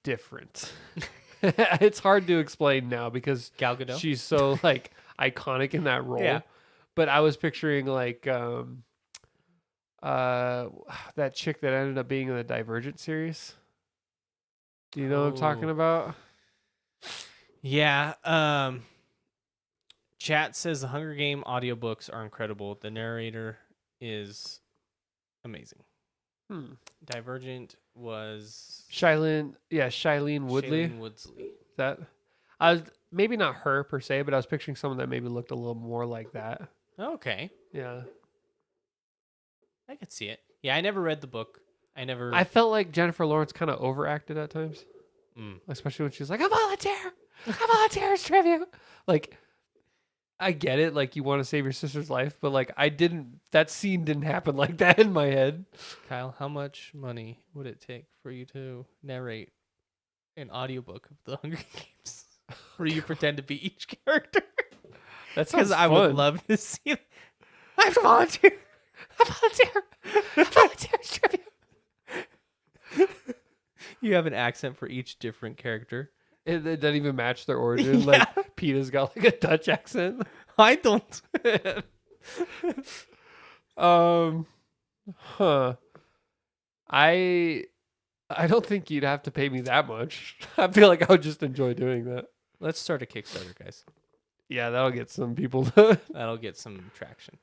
different. It's hard to explain now because Gal Gadot. she's so like iconic in that role. Yeah. But I was picturing like that chick that ended up being in the Divergent series. Do you know what I'm talking Oh. about? Yeah. Chat says the Hunger Game audiobooks are incredible. The narrator is amazing. Divergent was Shailene Woodley. Shailene Woodley. That I was maybe not her per se, but I was picturing someone that maybe looked a little more like that. Okay. Yeah. I could see it. Yeah, I never read the book. I felt like Jennifer Lawrence kind of overacted at times, especially when she was like, "I volunteer as tribute." Like, I get it, like you want to save your sister's life, but like I didn't. That scene didn't happen like that in my head. Kyle, how much money would it take for you to narrate an audiobook of the Hunger Games where you pretend to be each character? That sounds Because I would fun. love to see it. I have to volunteer. I volunteer as tribute. You have an accent for each different character. It doesn't even match their origin. Yeah. Like Peeta's got like a Dutch accent. I don't. Huh. I don't think you'd have to pay me that much. I feel like I would just enjoy doing that. Let's start a Kickstarter, guys. Yeah, that'll get some people to That'll get some traction.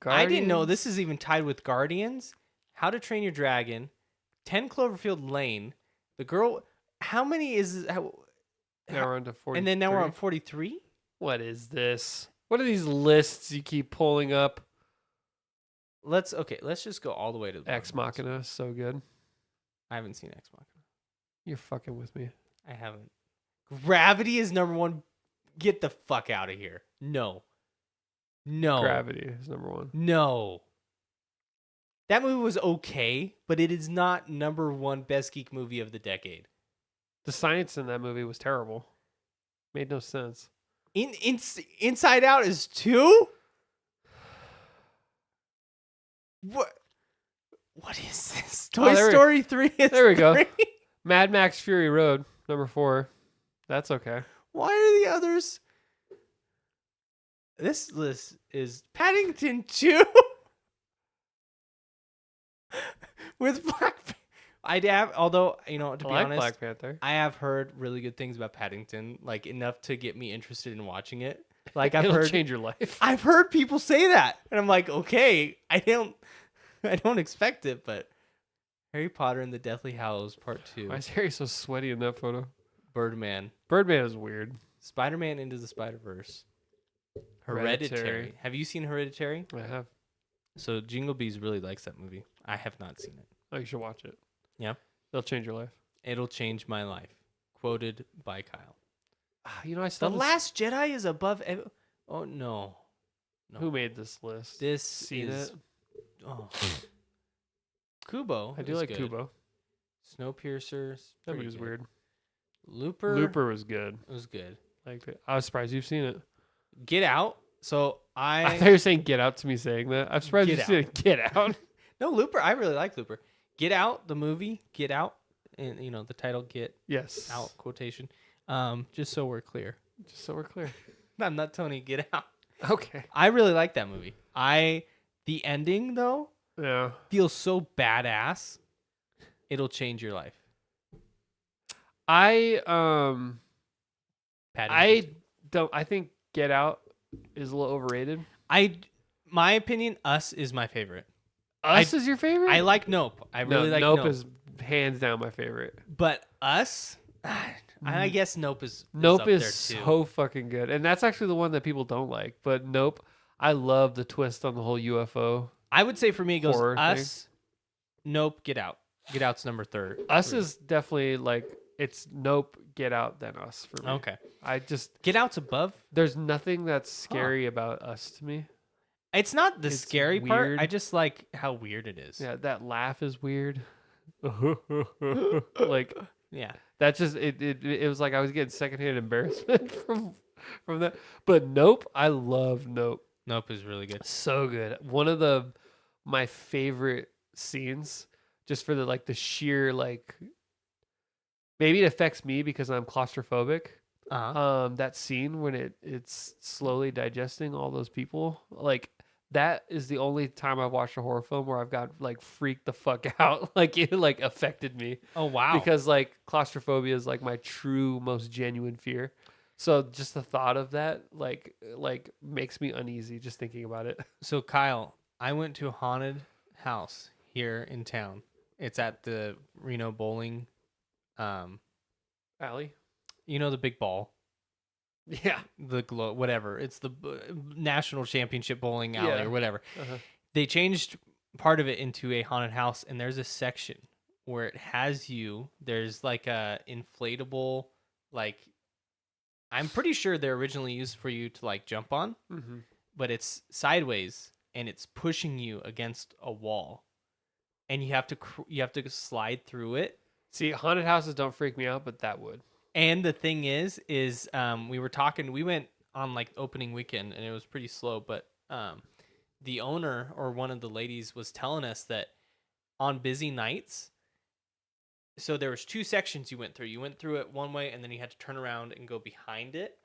I didn't know Guardians? this is even tied with Guardians, How to Train Your Dragon, 10 Cloverfield Lane, The Girl. How many is Now we're on to 40. and then now we're on 43? What is this? What are these lists you keep pulling up? Let's just go all the way to the Ex bottom. Machina, so good. I haven't seen Ex Machina. You're fucking with me. I haven't. Gravity is number 1. Get the fuck out of here. No. Gravity is number 1. No. That movie was okay, but it is not number 1 best geek movie of the decade. The science in that movie was terrible. Made no sense. Inside Out is 2? What is this? Toy Story 3 is there we go. 3? Mad Max Fury Road, number 4. That's okay. Why are the others? This list is Paddington 2 with I'd have, although, to be honest, Black Panther. I have heard really good things about Paddington, like enough to get me interested in watching it. Like It'll change your life. I've heard people say that, and I'm like, okay, I don't expect it, but Harry Potter and the Deathly Hallows Part 2, Why is Harry so sweaty in that photo? Birdman, Birdman is weird. Spider-Man Into the Spider-Verse, Hereditary. Hereditary. Have you seen Hereditary? I have. So Jingle Bees really likes that movie. I have not seen it. Oh, you should watch it. Yeah. It'll change your life. It'll change my life. Quoted by Kyle. I still The Last Jedi is above. Oh no. Who made this list? This Seen is. it? Oh. Kubo. I do is like good. Kubo. Snowpiercer. That movie was weird. Looper. was good. Was good. Liked it. I was surprised you've seen it. Get Out. So I thought you were saying "Get Out" to me saying that. I'm surprised Get you've seen it. Get Out. No, Looper. I really like Looper. Get Out, the movie. Get Out, and the title "Get Yes. Out" quotation. Just so we're clear. Just so we're clear. I'm not Tony. Get Out. Okay. I really like that movie. The ending though Yeah. feels so badass. It'll change your life. I Paddington. I think Get Out is a little overrated. My opinion, Us is my favorite. Us is your favorite? I like Nope. I really like Nope. Nope. Is hands down my favorite. But Us, I guess Nope is Nope up is there too. so fucking good, and that's actually the one that people don't like. But Nope, I love the twist on the whole UFO. I would say for me it goes horror Us, Nope, Get Out. Get Out's number 3. Us is definitely like it's Nope, Get Out, then Us for me. Okay. I just Get Out's above. there's nothing that's scary about Us to me. It's not the It's scary part. weird. I just like how weird it is. Yeah, that laugh is weird. Like Yeah. that just it was like I was getting secondhand embarrassment from that. But Nope, I love Nope. Nope is really good. So good. One of my favorite scenes, just for the sheer maybe it affects me because I'm claustrophobic. That scene when it's slowly digesting all those people, like that is the only time I've watched a horror film where I've got like freaked the fuck out. Like it like affected me Oh wow. because like claustrophobia is like my true most genuine fear. So just the thought of that like makes me uneasy just thinking about it. So Kyle, I went to a haunted house here in town. It's at the Reno Bowling. Allie? You know the big ball, Yeah. the glow, whatever. It's the national championship bowling alley Yeah. or whatever. Uh-huh. They changed part of it into a haunted house, and there's a section where it has you. There's like a inflatable, like I'm pretty sure they're originally used for you to like jump on, Mm-hmm. but it's sideways and it's pushing you against a wall, and you have to slide through it. See, haunted houses don't freak me out, but that would. And the thing is we were talking. We went on like opening weekend, and it was pretty slow. But the owner or one of the ladies was telling us that on busy nights, so there was two sections you went through. You went through it one way, and then you had to turn around and go behind it.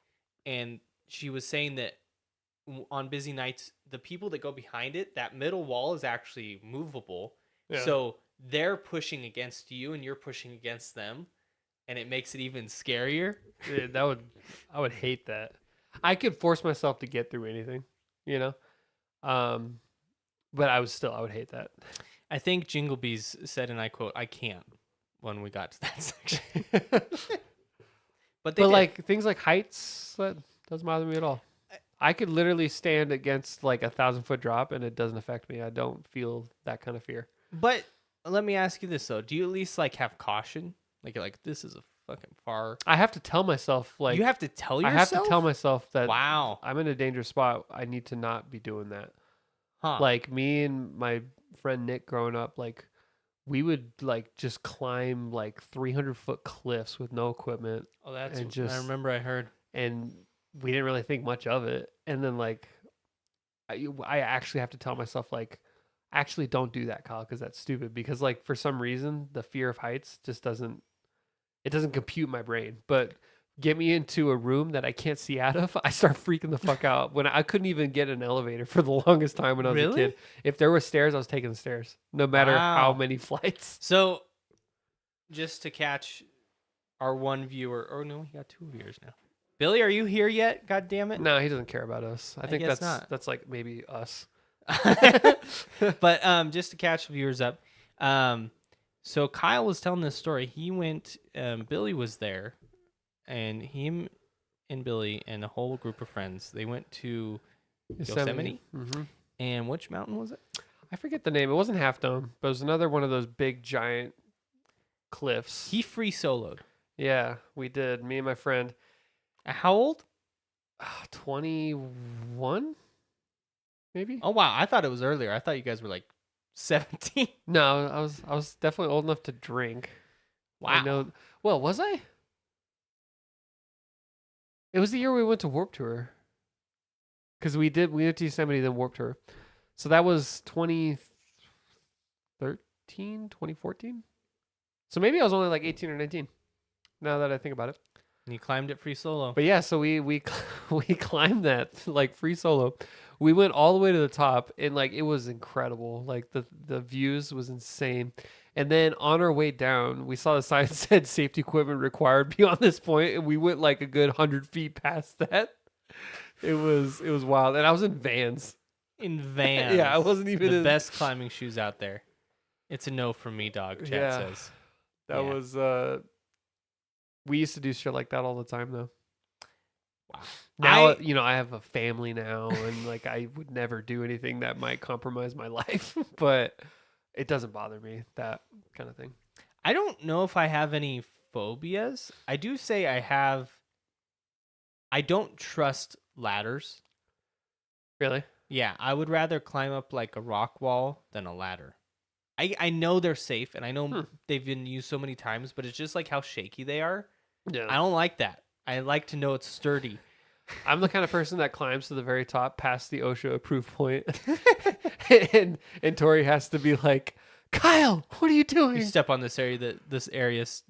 And she was saying that on busy nights, the people that go behind it, that middle wall is actually movable. Yeah. So they're pushing against you, and you're pushing against them. And it makes it even scarier. Yeah, I would hate that. I could force myself to get through anything, you know? But I would hate that. I think Jinglebees said, and I quote, "I can't," when we got to that section. But But like things like heights, that doesn't bother me at all. I could literally stand against like 1,000-foot drop and it doesn't affect me. I don't feel that kind of fear. But let me ask you this though: do you at least like have caution? Like you're like, this is a fucking far. I have to tell myself like You have to tell yourself. I have to tell myself that Wow. I'm in a dangerous spot. I need to not be doing that. Huh. Like me and my friend Nick growing up, like we would like just climb like 300-foot cliffs with no equipment. Oh, that's. and just I remember I heard. and we didn't really think much of it. And then like I actually have to tell myself like actually don't do that, Kyle, because that's stupid. Because like for some reason the fear of heights just doesn't compute in my brain. But get me into a room that I can't see out of, I start freaking the fuck out. When I couldn't even get an elevator for the longest time when I was a Really? kid. If there were stairs, I was taking the stairs, no matter how Wow. many flights. So, just to catch our one viewer, or no, we got two viewers now. Billy, are you here yet? God damn it! No, he doesn't care about us. I think guess that's not. that's like maybe us. But just to catch viewers up, so Kyle was telling this story. He went. Billy was there, and him and Billy and a whole group of friends. They went to Yosemite. Mm-hmm. And which mountain was it? I forget the name. It wasn't Half Dome, but it was another one of those big giant cliffs. He free soloed. Yeah, we did. Me and my friend. How old? 21, maybe. Oh wow, I thought it was earlier. I thought you guys were like 17. No, I was definitely old enough to drink. Wow. I know. Well, was I? It was the year we went to Warped Tour. Because we went to Yosemite, then Warped Tour. So that was 2013, 2014. So maybe I was only like 18 or 19. Now that I think about it. And you climbed it free solo. But yeah, so we we climbed that like free solo. We went all the way to the top and like it was incredible. Like the views was insane. And then on our way down, we saw the sign that said safety equipment required beyond this point, and we went like a good 100 feet past that. It was wild, and I was in Vans. In Vans. Yeah, I wasn't even the in... best climbing shoes out there. It's a no from me, dog. Chat Yeah. says. That Yeah. was we used to do shit like that all the time though. Wow. Now I have a family now, and like I would never do anything that might compromise my life, but it doesn't bother me, that kind of thing. I don't know if I have any phobias. I do say I don't trust ladders. Really? Yeah, I would rather climb up like a rock wall than a ladder. I know they're safe and I know they've been used so many times, but it's just like how shaky they are. Yeah. I don't like that. I like to know it's sturdy. I'm the kind of person that climbs to the very top past the OSHA approved point. and Tori has to be like, Kyle, what are you doing? You step on this area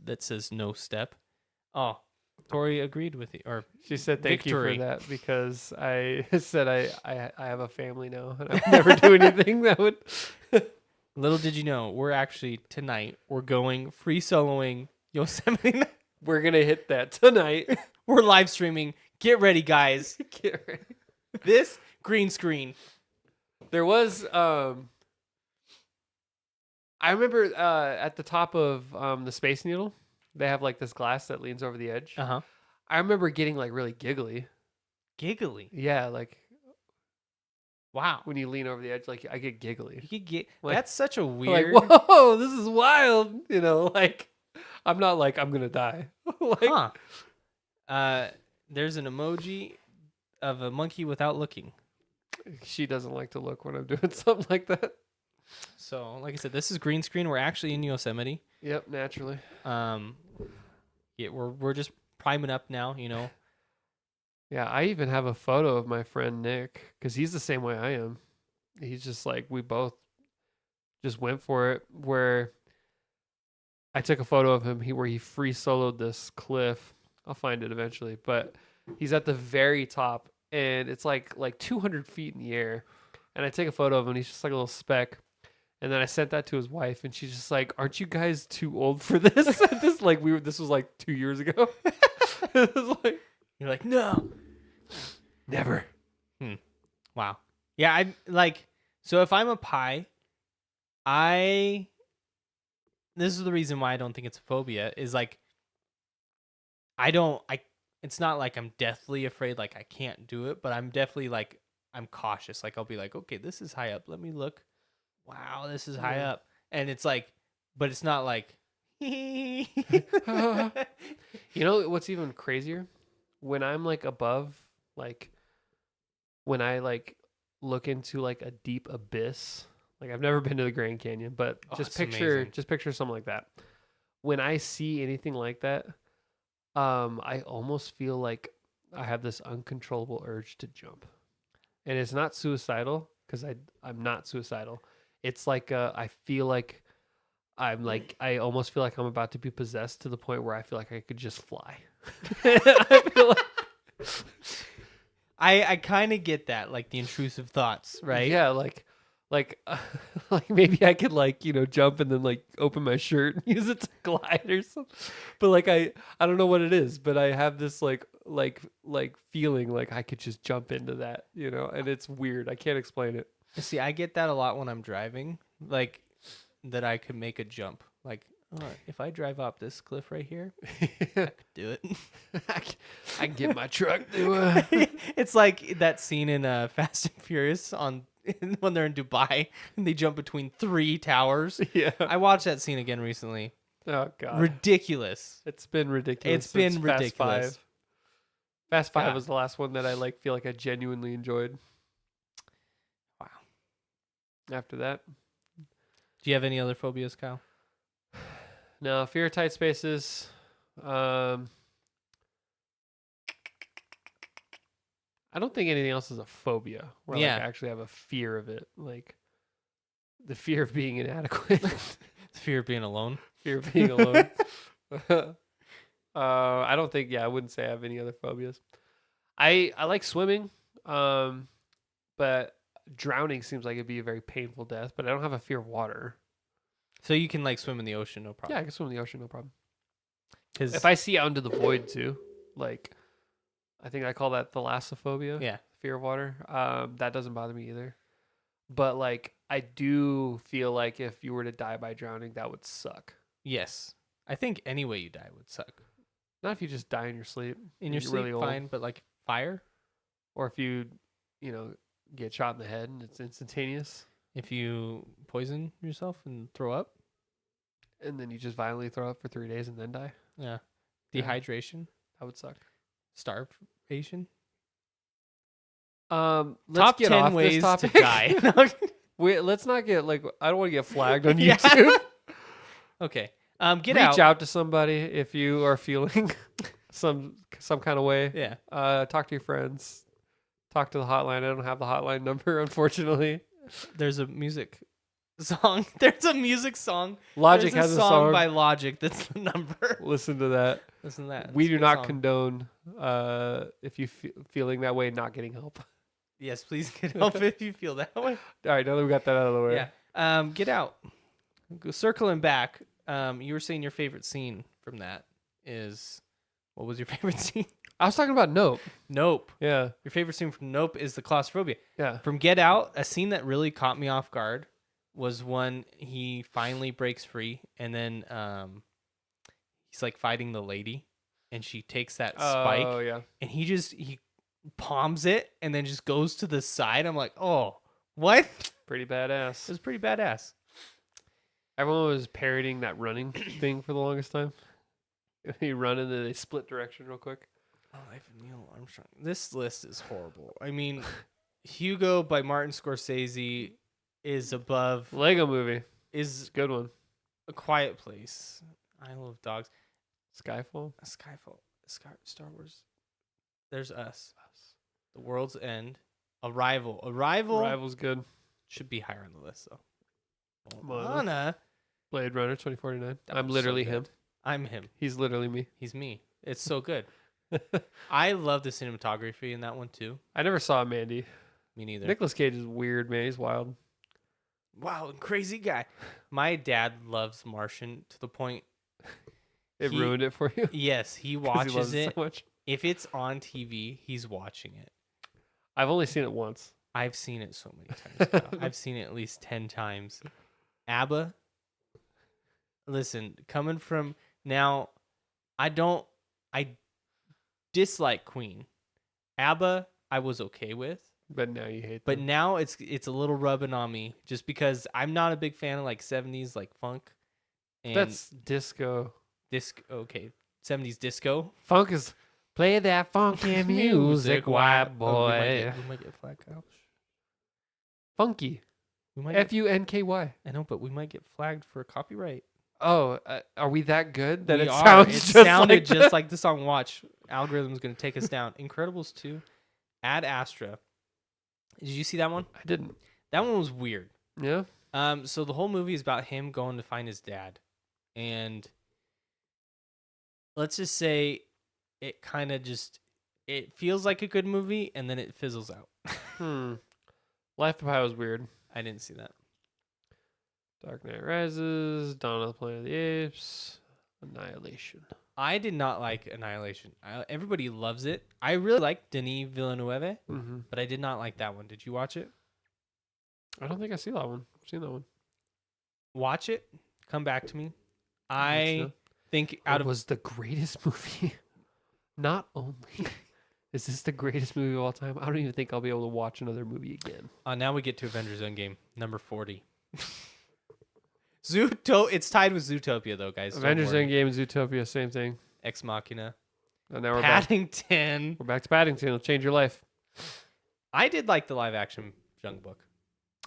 that says no step. Oh, Tori agreed with you. Or She said thank Victory. you for that because I said I have a family now and I would never do anything that would. little did you know, we're going free soloing Yosemite. We're going to hit that tonight. We're live streaming. Get ready, guys. Get ready. This green screen. There was I remember at the top of the Space Needle, they have like this glass that leans over the edge. Uh-huh. I remember getting like really giggly. Giggly. Yeah, like Wow. when you lean over the edge, like I get giggly. You could get Like- that's such a Like, weird whoa, this is wild. You know, like I'm not like I'm gonna die. Like, there's an emoji of a monkey without looking. she doesn't like to look when I'm doing something like that. So, like I said, this is green screen. We're actually in Yosemite. Yep, naturally. Yeah, we're just priming up now, you know. Yeah, I even have a photo of my friend Nick because he's the same way I am. He's just like we both just went for it. Where I took a photo of him where he free soloed this cliff. I'll find it eventually, but he's at the very top and it's like 200 feet in the air. And I take a photo of him and he's just like a little speck. And then I sent that to his wife and she's just like, "Aren't you guys too old for this?" This was like 2 years ago. It was like, You're like, "No." never. Wow. Yeah, I like so if I'm a pie, this is the reason why I don't think it's a phobia is like it's not like I'm deathly afraid like I can't do it, but I'm definitely like I'm cautious. Like I'll be like, "Okay, this is high up. Let me look. Wow, this is high up." And it's like but it's not like You know what's even crazier? When I'm like above, like when I like look into like a deep abyss. Like I've never been to the Grand Canyon, but it's amazing. just picture something like that. When I see anything like that, I almost feel like I have this uncontrollable urge to jump. And it's not suicidal because I'm not suicidal. It's like I feel like I almost feel like I'm about to be possessed to the point where I feel like I could just fly. I feel like I kind of get that, like the intrusive thoughts, right? Yeah, like like maybe I could like, you know, jump and then like open my shirt and use it to glide or something. But like I don't know what it is, but I have this like feeling like I could just jump into that, you know, and it's weird. I can't explain it. See, I get that a lot when I'm driving, like that I could make a jump. Like, oh, if I drive up this cliff right here, I could do it. I can get my truck to It's like that scene in Fast and Furious when they're in Dubai and they jump between 3 towers. Yeah. I watched that scene again recently. Oh god. Ridiculous. It's been ridiculous. It's been since ridiculous. Fast 5 Yeah. was the last one that I like feel like I genuinely enjoyed. Wow. After that, Do you have any other phobias, Kyle? no, fear of tight spaces. I don't think anything else is a phobia where Yeah. like, I actually have a fear of it. Like the fear of being inadequate, Fear of being alone. fear of being alone. I don't think. Yeah, I wouldn't say I have any other phobias. I like swimming, but drowning seems like it'd be a very painful death. But I don't have a fear of water. So you can like swim in the ocean, no Yeah, problem. I can swim in the ocean, no problem. Because If I see out into the void too, like I think I call that thalassophobia. yeah, Fear of water. That doesn't bother me either. But like I do feel like if you were to die by drowning, that would suck. yes, I think any way you die would suck. Not if you just die in your sleep. In and your you're sleep, really old. fine, but like fire. Or if you get shot in the head and it's instantaneous. If you poison yourself and throw up, And then you just violently throw up for 3 days and then die. yeah, Yeah. dehydration, That would suck. starvation. Let's Top get 10 off ways this topic. to die. Let's not get I don't want to get flagged on Yeah. YouTube. Okay. Reach out to somebody if you are feeling some kind of way. Yeah. Talk to your friends. Talk to the hotline. I don't have the hotline number, unfortunately. There's a music song. There's a music song. Logic There's has a a song. by Logic. That's the number. Listen to that. Listen to that. We It's a do good not song. condone if you feeling that way, not getting help. Yes, please get help if you feel that way. All right, now that we got that out of the way. Yeah. Get Out. Circling back. You were saying your favorite scene from that is, what was your favorite scene? I was talking about Nope. Nope. Yeah. Your favorite scene from Nope is the claustrophobia. Yeah. From Get Out, a scene that really caught me off guard was when he finally breaks free, and then he's like fighting the lady, and she takes that spike, Oh, yeah. and he palms it, and then just goes to the side. I'm like, oh, what? Pretty It badass. was pretty badass. Everyone was parroting that running thing for the longest time. He run and then they split direction real quick. Oh, Life of Neil Armstrong. This list is horrible. I mean, Hugo by Martin Scorsese is above. Lego movie. Is It's a good one. A Quiet Place. I Love Dogs. Skyfall. Skyfall. Star Wars. There's Us. The World's End. Arrival. Rival's good. Should be higher on the list though. Moana. Moana. Blade Runner 2049. That I'm was so literally good. him. I'm him. He's literally me. He's me. It's so good. I love the cinematography in that one too. I never saw Mandy. Me neither. Nicolas Cage is weird, man. He's wild. Wow, crazy guy. My dad loves Martian to the point. It He- ruined it for you. Yes, he 'Cause watches he loves it. so much. If it's on TV, he's watching it. I've only seen it once. I've seen it so many times. Kyle. I've seen it at least 10 times. ABBA. Listen, coming from now, I dislike Queen. ABBA, I was okay with, But now you hate but them. now it's a little rubbing on me just because I'm not a big fan of like 70s like funk and That's disco. disco. Okay, 70s disco. Funk is play that funky music, white boy. We might get flagged, Kyle. Funky. We might. Get, FUNKY. I know, but we might get flagged for copyright. Oh, are we that good that We it are. sounds It just sounded like just that? like the song. Watch, algorithm's gonna take us down. Incredibles 2, Ad Astra. Did you see that one? I didn't. That one was weird. Yeah. So the whole movie is about him going to find his dad, and let's just say it kind of it feels like a good movie, and then it fizzles out. Life of Pi was weird. I didn't see that. Dark Knight Rises, Dawn of the Planet of the Apes, Annihilation. I did not like Annihilation. Everybody loves it. I really like Denis Villeneuve, Mm-hmm. but I did not like that one. Did you watch it? I don't think I see that one. I've seen that one. Watch it. Come back to me. Let you I know. think It out of was the greatest movie. Not only is this the greatest movie of all time, I don't even think I'll be able to watch another movie again. now we get to Avengers Endgame, number 40. It's tied with Zootopia though, guys. Don't Avengers worry. Endgame and Zootopia, same thing. Ex Machina. And now we're back. Paddington. We're back to Paddington. It'll change your life. I did like the live action Jungle Book.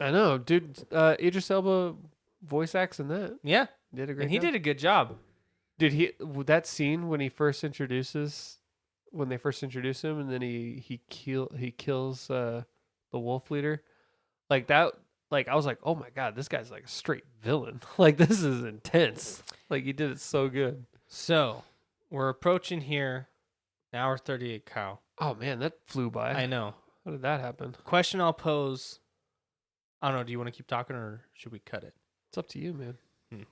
I know, dude. Idris Elba voice acts in that. Yeah, Did a great and he job. did a good job. Dude, that scene when they first introduce him, and then he kills the wolf leader, like that. Like I was like, oh my god, this guy's like a straight villain. Like this is intense. Like he did it so good. So we're approaching here, an hour 38, Kyle. Oh man, that flew by. I know. How did that happen? Question I'll pose. I don't know. Do you want to keep talking or should we cut it? It's up to you, man.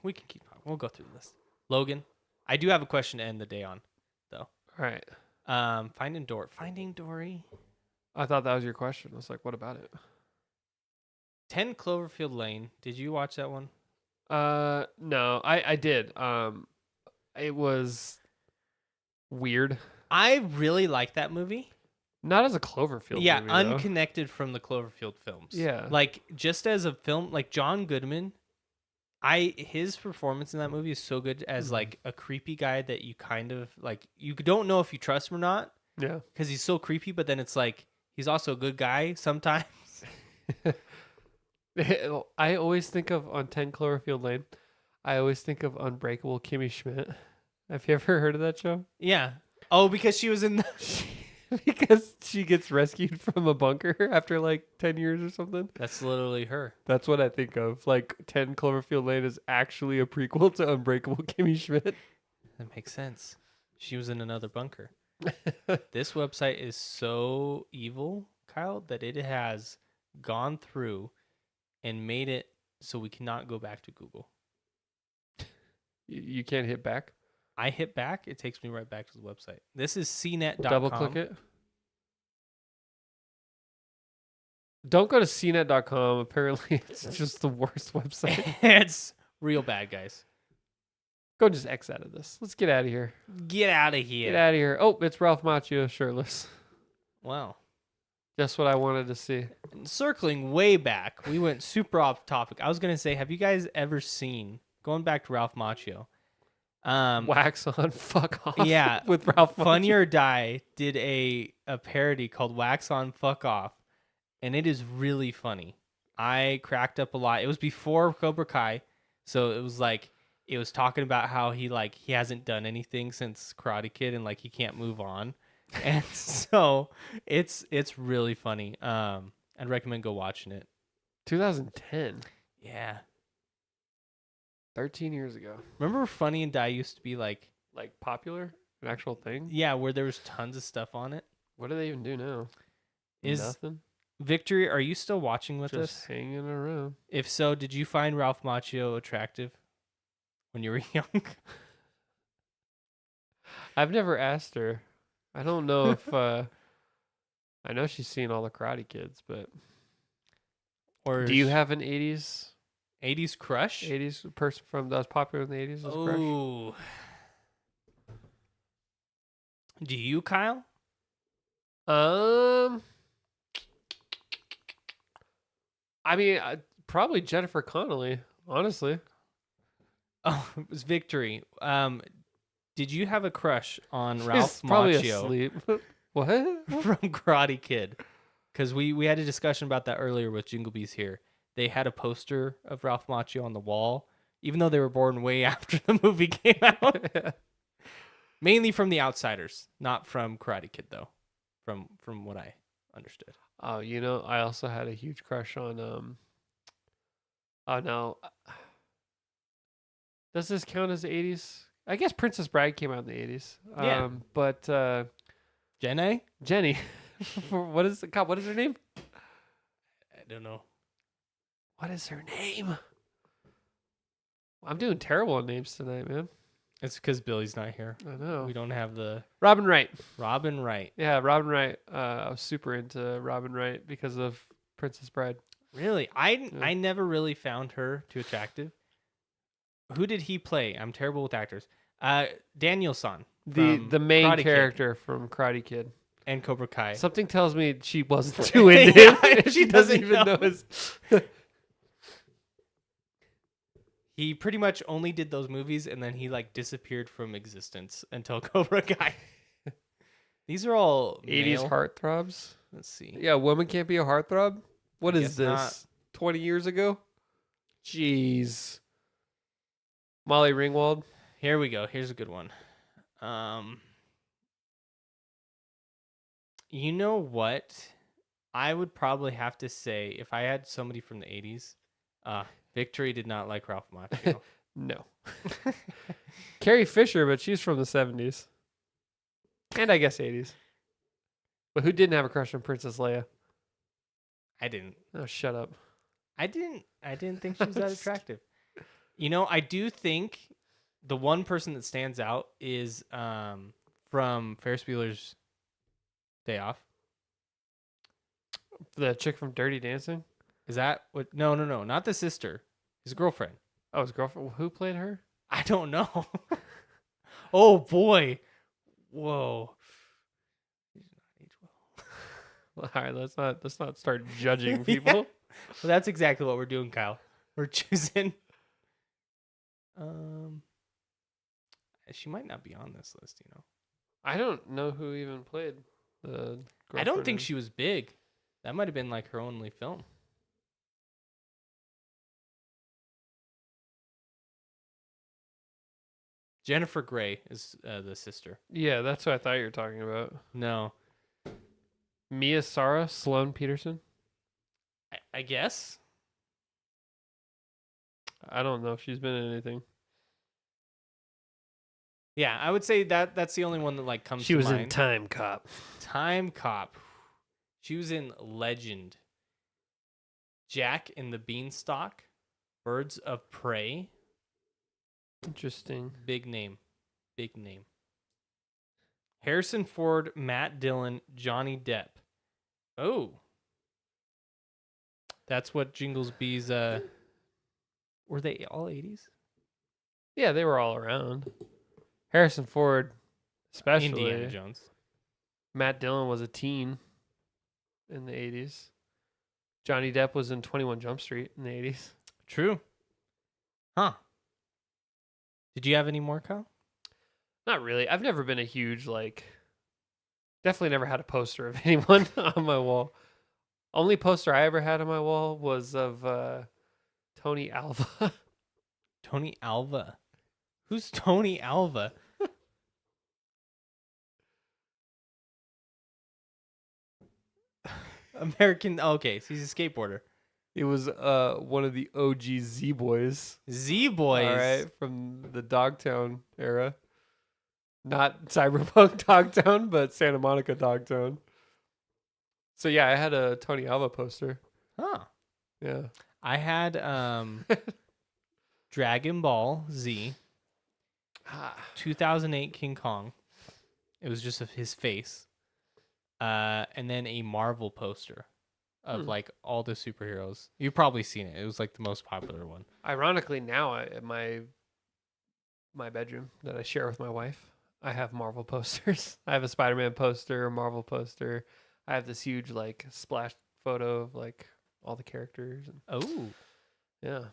We can keep talking. We'll go through this. Logan, I do have a question to end the day on, though. All right. Finding Dory. I thought that was your question. I was like, what about it? 10 Cloverfield Lane. Did you watch that one? No, I did. It was weird. I really like that movie. Not as a Cloverfield Yeah, movie, though. unconnected from the Cloverfield films. Yeah. Like just as a film, like John Goodman, his performance in that movie is so good as like a creepy guy that you kind of like, you don't know if you trust him or not Yeah. because he's so creepy, but then it's like He's also a good guy sometimes. I always think of on 10 Cloverfield Lane. I always think of Unbreakable Kimmy Schmidt. Have you ever heard of that show? Yeah. Oh, because she was in the. Because she gets rescued from a bunker after like 10 years or something. That's literally her. That's what I think of. Like 10 Cloverfield Lane is actually a prequel to Unbreakable Kimmy Schmidt. That makes sense. She was in another bunker. This website is so evil, Kyle, that it has gone through and made it so we cannot go back to Google. You can't hit back? I hit back, it takes me right back to the website. This is cnet.com. Double click it. Don't go to cnet.com. Apparently, it's just the worst website. It's real bad, guys. Go just X out of this. Let's get out of here. Get out of here. Get out of here. Oh, it's Ralph Macchio shirtless. Wow. Just what I wanted to see. Circling way back, we went super off topic. I was going to say, have you guys ever seen, going back to Ralph Macchio, Wax on, fuck off. Yeah, with Ralph Macchio. Funny or Die did a parody called Wax On, Fuck Off, and it is really funny. I cracked up a lot. It was before Cobra Kai, so it was like, it was talking about how he hasn't done anything since Karate Kid and like he can't move on. And so it's really funny. I'd recommend go watching it. 2010. Yeah. 13 years ago. Remember Funny and Die used to be like popular? An actual thing? Yeah, where there was tons of stuff on it. What do they even do now? Nothing? Victory, are you still watching with us? Just hanging around. If so, did you find Ralph Macchio attractive when you were young? I've never asked her. I don't know if I know she's seen all the Karate Kids, but Or do you have an 80s 80s crush? 80s person from that was popular in the 80s as a crush? Oh. Do you, Kyle? I mean, probably Jennifer Connelly, honestly. Oh, it was Victory. Did you have a crush on She's Ralph probably Macchio asleep. What? from Karate Kid? Because we had a discussion about that earlier with Jingle Bees here. They had a poster of Ralph Macchio on the wall, even though they were born way after the movie came out. Mainly from The Outsiders, not from Karate Kid, though, from what I understood. Oh, I also had a huge crush on oh no. Does this count as the 80s? I guess Princess Bride came out in the 80s. Yeah. But Jenny. What is her name? I don't know. What is her name? I'm doing terrible on names tonight, man. It's because Billy's not here. I know. We don't have the Robin Wright. Robin Wright. Yeah, Robin Wright. I was super into Robin Wright because of Princess Bride. Really? I never really found her too attractive. Who did he play? I'm terrible with actors. Daniel-san. The main Karate character from Karate Kid. And Cobra Kai. Something tells me she wasn't too into him. Yeah, she doesn't even know his. He pretty much only did those movies and then he disappeared from existence until Cobra Kai. These are all 80s male. heartthrobs. Let's see. Yeah, a woman can't be a heartthrob? What is Guess this? not. 20 years ago? Jeez. Molly Ringwald. Here we go. Here's a good one. You know what? I would probably have to say if I had somebody from the 80s, Victory did not like Ralph Macchio. No. Carrie Fisher, but she's from the 70s. And I guess 80s. But who didn't have a crush on Princess Leia? I didn't. Oh, shut up. I didn't think she was that attractive. I do think the one person that stands out is from Ferris Bueller's Day Off. The chick from Dirty Dancing? Is that what? No, not the sister. His girlfriend. Oh, his girlfriend. Who played her? I don't know. Oh boy. Whoa. All right, let's not start judging people. Yeah. Well, that's exactly what we're doing, Kyle. We're choosing. She might not be on this list, I don't know who even played The I don't girlfriend think in- she was big. That might have been like her only film. Jennifer Grey is the sister. Yeah, that's what I thought you were talking about. No, Mia Sara Sloane Peterson. I guess. I don't know if she's been in anything. Yeah, I would say that's the only one that like comes She to was in mind. Time Cop. Time Cop. She was in Legend. Jack and the Beanstalk. Birds of Prey. Interesting. Big name. Big name. Harrison Ford, Matt Dillon, Johnny Depp. Oh. That's what Jingles Bees were they all 80s? Yeah, they were all around. Harrison Ford, especially. Indiana Jones. Matt Dillon was a teen in the 80s. Johnny Depp was in 21 Jump Street in the 80s. True. Huh. Did you have any more, Kyle? Not really. I've never been a huge, definitely never had a poster of anyone on my wall. Only poster I ever had on my wall was of Tony Alva. Tony Alva. Who's Tony Alva? American. Okay, so he's a skateboarder. He was one of the OG Z Boys. Z Boys. All right, from the Dogtown era. Not Cyberpunk Dogtown, but Santa Monica Dogtown. So yeah, I had a Tony Alva poster. Huh. Yeah. I had Dragon Ball Z, 2008 King Kong. It was just of his face. And then a Marvel poster of like all the superheroes. You've probably seen it. It was like the most popular one. Ironically, now at my bedroom that I share with my wife, I have Marvel posters. I have a Spider-Man poster, a Marvel poster. I have this huge like splash photo of like all the characters. Oh. Yeah.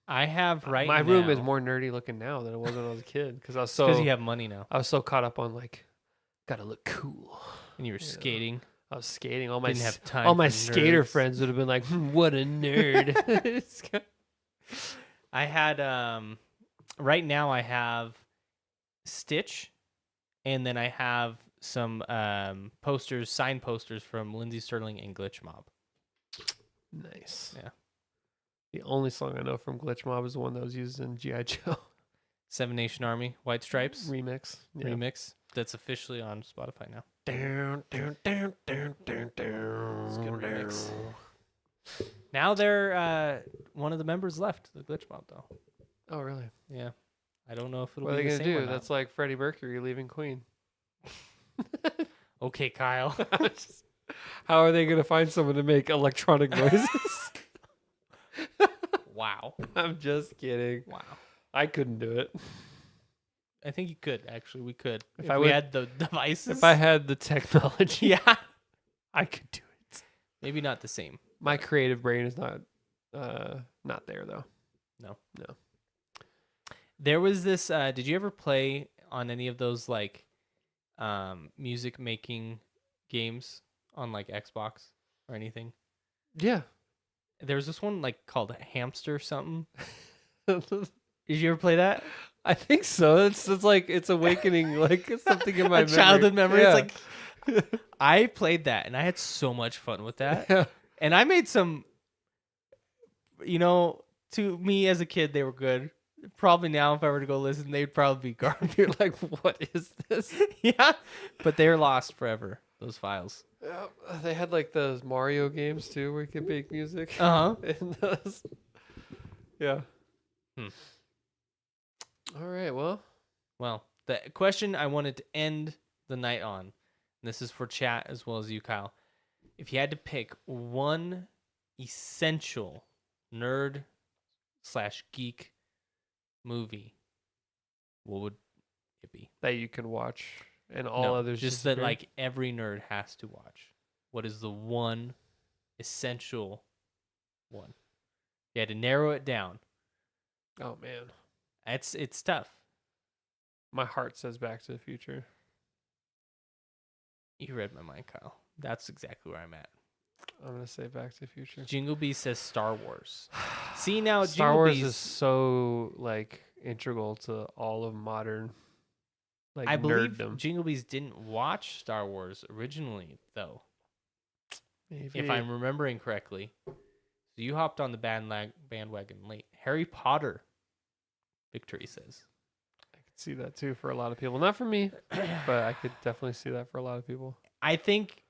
I have right My now. room is more nerdy looking now than it was when I was a kid because because you have money now I was so caught up on like gotta look cool. and you were Yeah. skating. I was skating. All my Didn't have time all my for skater nerds. friends would have been like, "What a nerd!" I had right now I have Stitch, and then I have some posters, signed posters from Lindsey Sterling and Glitch Mob. Nice. Yeah. The only song I know from Glitch Mob is the one that was used in G.I. Joe Seven Nation Army, White Stripes remix. Yeah. remix. That's officially on Spotify now. Down, down, down, down, down, down. It's a good remix. Now they're one of the members left, the Glitch Mob though. Oh, really? Yeah, I don't know if it'll What are be they the gonna same do? or not. That's like Freddie Mercury leaving Queen. Okay, Kyle. How are they gonna find someone to make electronic noises? Wow. I'm just kidding. Wow. I couldn't do it. I think you could actually. We could If if I we would- had the devices. If I had the technology, yeah, I could do it. maybe not the same. My creative brain is not there though. There was this. Did you ever play on any of those like music making games on like Xbox or anything? Yeah. There was this one like called Hamster something. Did you ever play that? I think so. It's like it's awakening like something in my A childhood memory. Yeah. It's like I played that and I had so much fun with that. Yeah. And I made some, to me as a kid, they were good. Probably now, if I were to go listen, they'd probably be garbage. You're like, what is this? Yeah, but they're lost forever. Those files. Yeah, they had like those Mario games too, where you could make music. Uh huh. In those. Yeah. Hmm. All right. Well, Well, the question I wanted to end the night on, and this is for chat as well as you, Kyle. If you had to pick one essential nerd/geek movie, what would it be? that you can watch, and all No, others just that disappear? like every nerd has to watch. What is the one essential one? You had to narrow it down. Oh man, It's tough. my heart says Back to the Future. You read my mind, Kyle. That's exactly where I'm at. I'm gonna say Back to the Future. Jingle Bees says Star Wars. See now, Star Jingle Wars Bees, is so like integral to all of modern like I believe nerddom. Jingle Bees didn't watch Star Wars originally, though, Maybe. if I'm remembering correctly. So you hopped on the bandwagon late. Harry Potter, Victory says. I could see that too for a lot of people. Not for me, but I could definitely see that for a lot of people. I think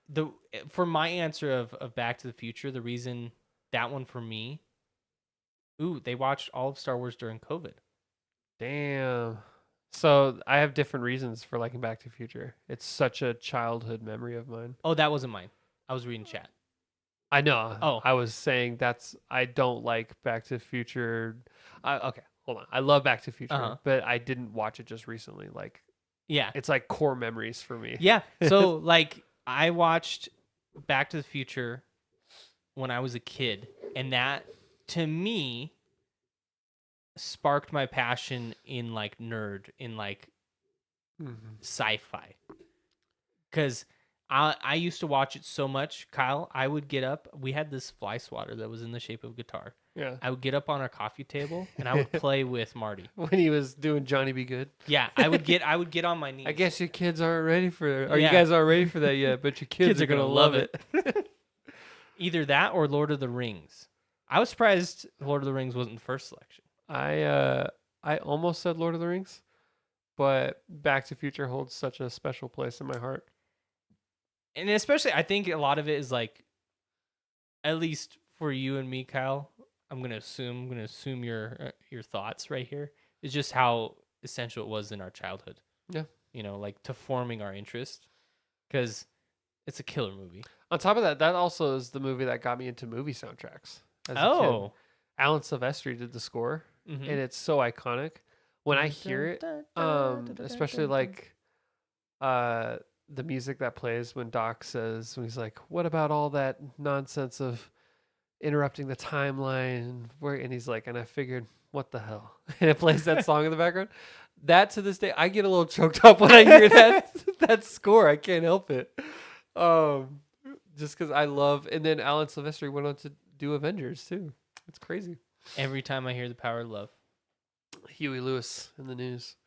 for my answer of Back to the Future, the reason that one for me, they watched all of Star Wars during COVID. Damn. So I have different reasons for liking Back to the Future. It's such a childhood memory of mine. Oh, that wasn't mine. I was reading chat. I know. Oh. I was saying I don't like Back to the Future. Okay, hold on. I love Back to the Future, but I didn't watch it just recently. Like, Yeah. it's like core memories for me. Yeah. So like I watched Back to the Future when I was a kid, and that to me sparked my passion in like sci-fi. Cuz I used to watch it so much, Kyle. I would get up. We had this fly swatter that was in the shape of a guitar. Yeah. I would get up on our coffee table and I would play with Marty. When he was doing Johnny Be Good. Yeah, I would get on my knees. I guess your kids aren't ready for it. Or Yeah. you guys aren't ready for that yet, but your kids are going to love it. Either that or Lord of the Rings. I was surprised Lord of the Rings wasn't the first selection. I almost said Lord of the Rings, but Back to the Future holds such a special place in my heart. And especially, I think a lot of it is like, at least for you and me, Kyle, I'm gonna assume your thoughts right here is just how essential it was in our childhood. Yeah, like to forming our interest, because it's a killer movie. On top of that, that also is the movie that got me into movie soundtracks. As a kid. Alan Silvestri did the score, and it's so iconic. When I hear it, especially like the music that plays when Doc says, when he's like, "What about all that nonsense of interrupting the timeline?" And he's like, "And I figured, what the hell?" And it plays that song in the background. That to this day, I get a little choked up when I hear that score. I can't help it. Just because I love. And then Alan Silvestri went on to do Avengers too. It's crazy. Every time I hear The Power of Love, Huey Lewis in the news.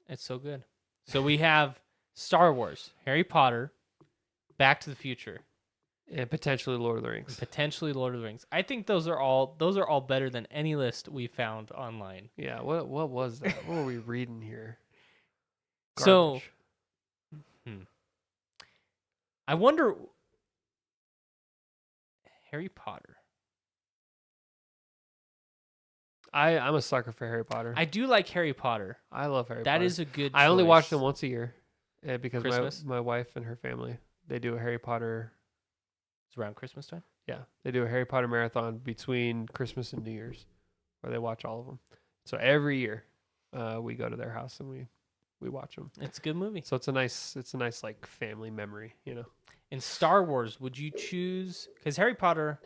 it's so good. So we have Star Wars, Harry Potter, Back to the Future, And potentially Lord of the Rings. potentially Lord of the Rings. I think those are all better than any list we found online. Yeah, what was that? What were we reading here? So, Garbage. I wonder, Harry Potter. I'm a sucker for Harry Potter. I do like Harry Potter. I love Harry That Potter. is a good I only watch choice. them once a year because Christmas? my wife and her family, they do a Harry Potter. It's around Christmas time. Yeah, they do a Harry Potter marathon between Christmas and New Year's, where they watch all of them. So every year, we go to their house and we watch them. It's a good movie. So it's a nice like family memory, In Star Wars, would you choose? Because Harry Potter,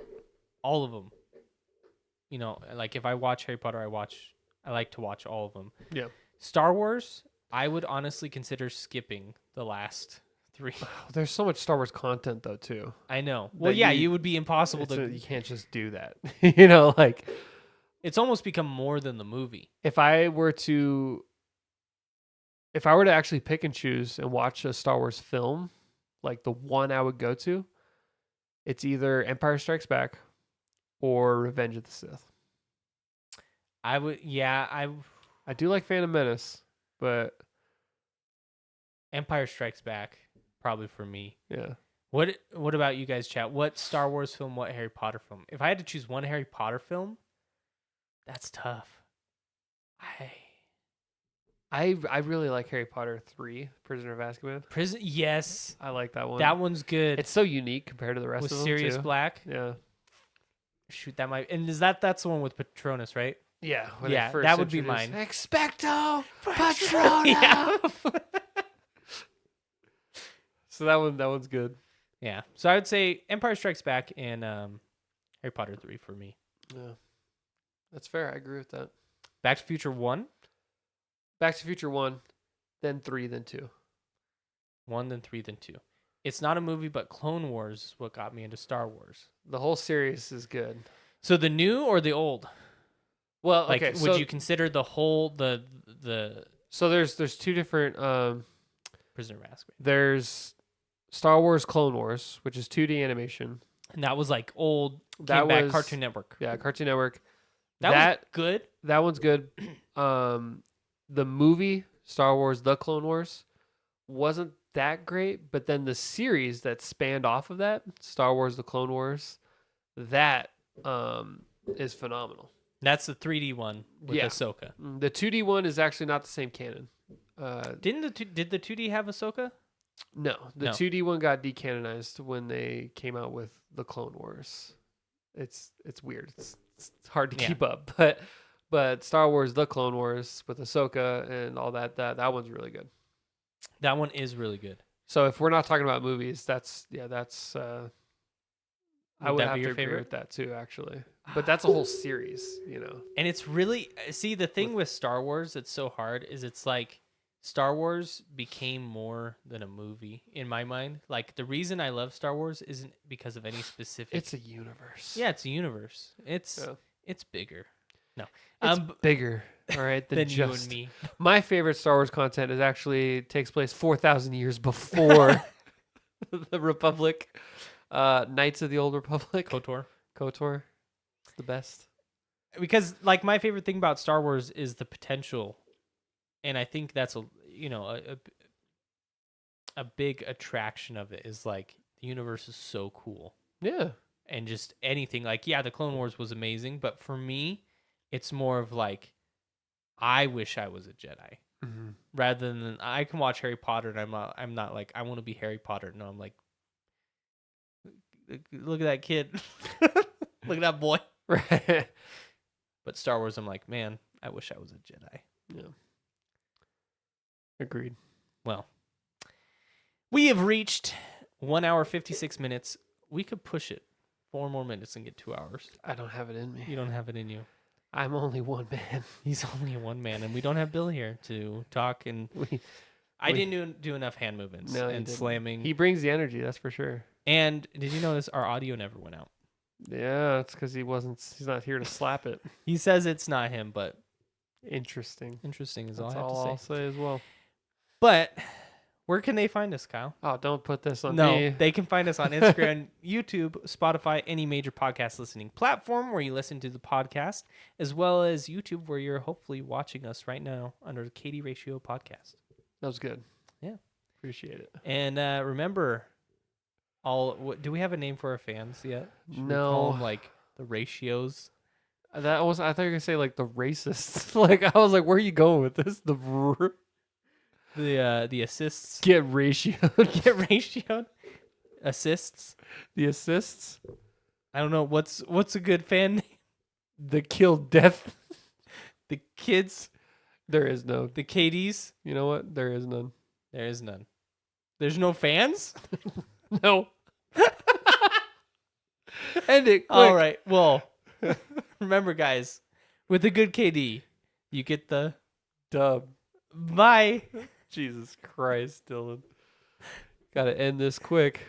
all of them. Like if I watch Harry Potter, I like to watch all of them. Yeah. Star Wars, I would honestly consider skipping the last 3. There's so much Star Wars content though too. I know. Well, That yeah, you- you would be impossible to. You can't just do that. Like It's almost become more than the movie. if I were to actually pick and choose and watch a Star Wars film, like the one I would go to, it's either Empire Strikes Back or Revenge of the Sith. I would, yeah, I do like Phantom Menace, but Empire Strikes Back, probably for me. yeah. What about you guys, chat? What Star Wars film, what Harry Potter film? If I had to choose one Harry Potter film, that's tough. I really like Harry Potter 3, Prisoner of Azkaban. Yes. I like that one. That one's good. It's so unique compared to the rest with of them Sirius too. Black. Yeah. Shoot, that might. And that's the one with Patronus, right? Yeah. when Yeah, they first that would be introduced mine. Expecto Patronum. Yeah. So that one's good. Yeah. So I would say Empire Strikes Back and Harry Potter 3 for me. Yeah. That's fair. I agree with that. Back to the Future 1. Back to the Future 1, then 3, then 2. 1, then 3, then 2. It's not a movie, but Clone Wars is what got me into Star Wars. The whole series is good. So the new or the old? Well, Like, okay. would you consider the whole the So there's two different. Prisoner of Azkaban? There's Star Wars Clone Wars, which is 2D animation. And that was like old. That Came back was Cartoon Network. Yeah, Cartoon Network. That was good. That one's good. The movie Star Wars: The Clone Wars wasn't that great, but then the series that spanned off of that, Star Wars: The Clone Wars, that is phenomenal. That's the 3D one with Yeah. Ahsoka. The 2D one is actually not the same canon. Did the 2D have Ahsoka? No, the No. 2D one got decanonized when they came out with the Clone Wars. It's weird. It's hard to Yeah. keep up, but Star Wars: The Clone Wars with Ahsoka and all that one's really good. That one is really good. So if we're not talking about movies, that's I would that have be to your agree favorite? with that too, actually. But that's a whole series, you know. And it's really the thing with Star Wars that's so hard is it's like Star Wars became more than a movie in my mind. Like the reason I love Star Wars isn't because of any specific. It's a universe. Yeah, it's a universe. It's bigger. No, It's bigger, all right, than you just and me. My favorite Star Wars content is actually takes place 4,000 years before the Republic, Knights of the Old Republic. KOTOR. It's the best. Because like my favorite thing about Star Wars is the potential, and I think that's a big attraction of it is like the universe is so cool. Yeah. And just anything like the Clone Wars was amazing, but for me, it's more of like I wish I was a Jedi rather than I can watch Harry Potter and I'm not like I want to be Harry Potter. No, I'm like look at that kid, look at that boy. Right. But Star Wars, I'm like, man, I wish I was a Jedi. Yeah. Agreed. Well, we have reached 1 hour 56 minutes. We could push it 4 more minutes and get 2 hours. I don't have it in me. You don't have it in you. I'm only one man. He's only one man, and we don't have Bill here to talk. And I didn't do enough hand movements and slamming. He brings the energy, that's for sure. And did you notice our audio never went out? Yeah, it's because he's not here to slap it. He says it's not him, but Interesting is That's all I have all to I'll say. say as well. But where can they find us, Kyle? Oh, don't put this on No, me. they can find us on Instagram, YouTube, Spotify, any major podcast listening platform where you listen to the podcast, as well as YouTube where you're hopefully watching us right now under the KD Ratio podcast. That was good. Yeah. Appreciate it. And remember, do we have a name for our fans yet? Should we No. call them like the ratios? I thought you were going to say like the racists. Like, I was like, where are you going with this? The assists. Get ratioed. Get ratioed. Assists. The assists. I don't know what's a good fan name. The kill death. The kids. There is no. The KDs. You know what? There is none. There is none. There's no fans? No. End it. Quick. All right. Well, remember, guys, with a good KD, you get the Dub. bye. Jesus Christ, Dylan. Gotta end this quick.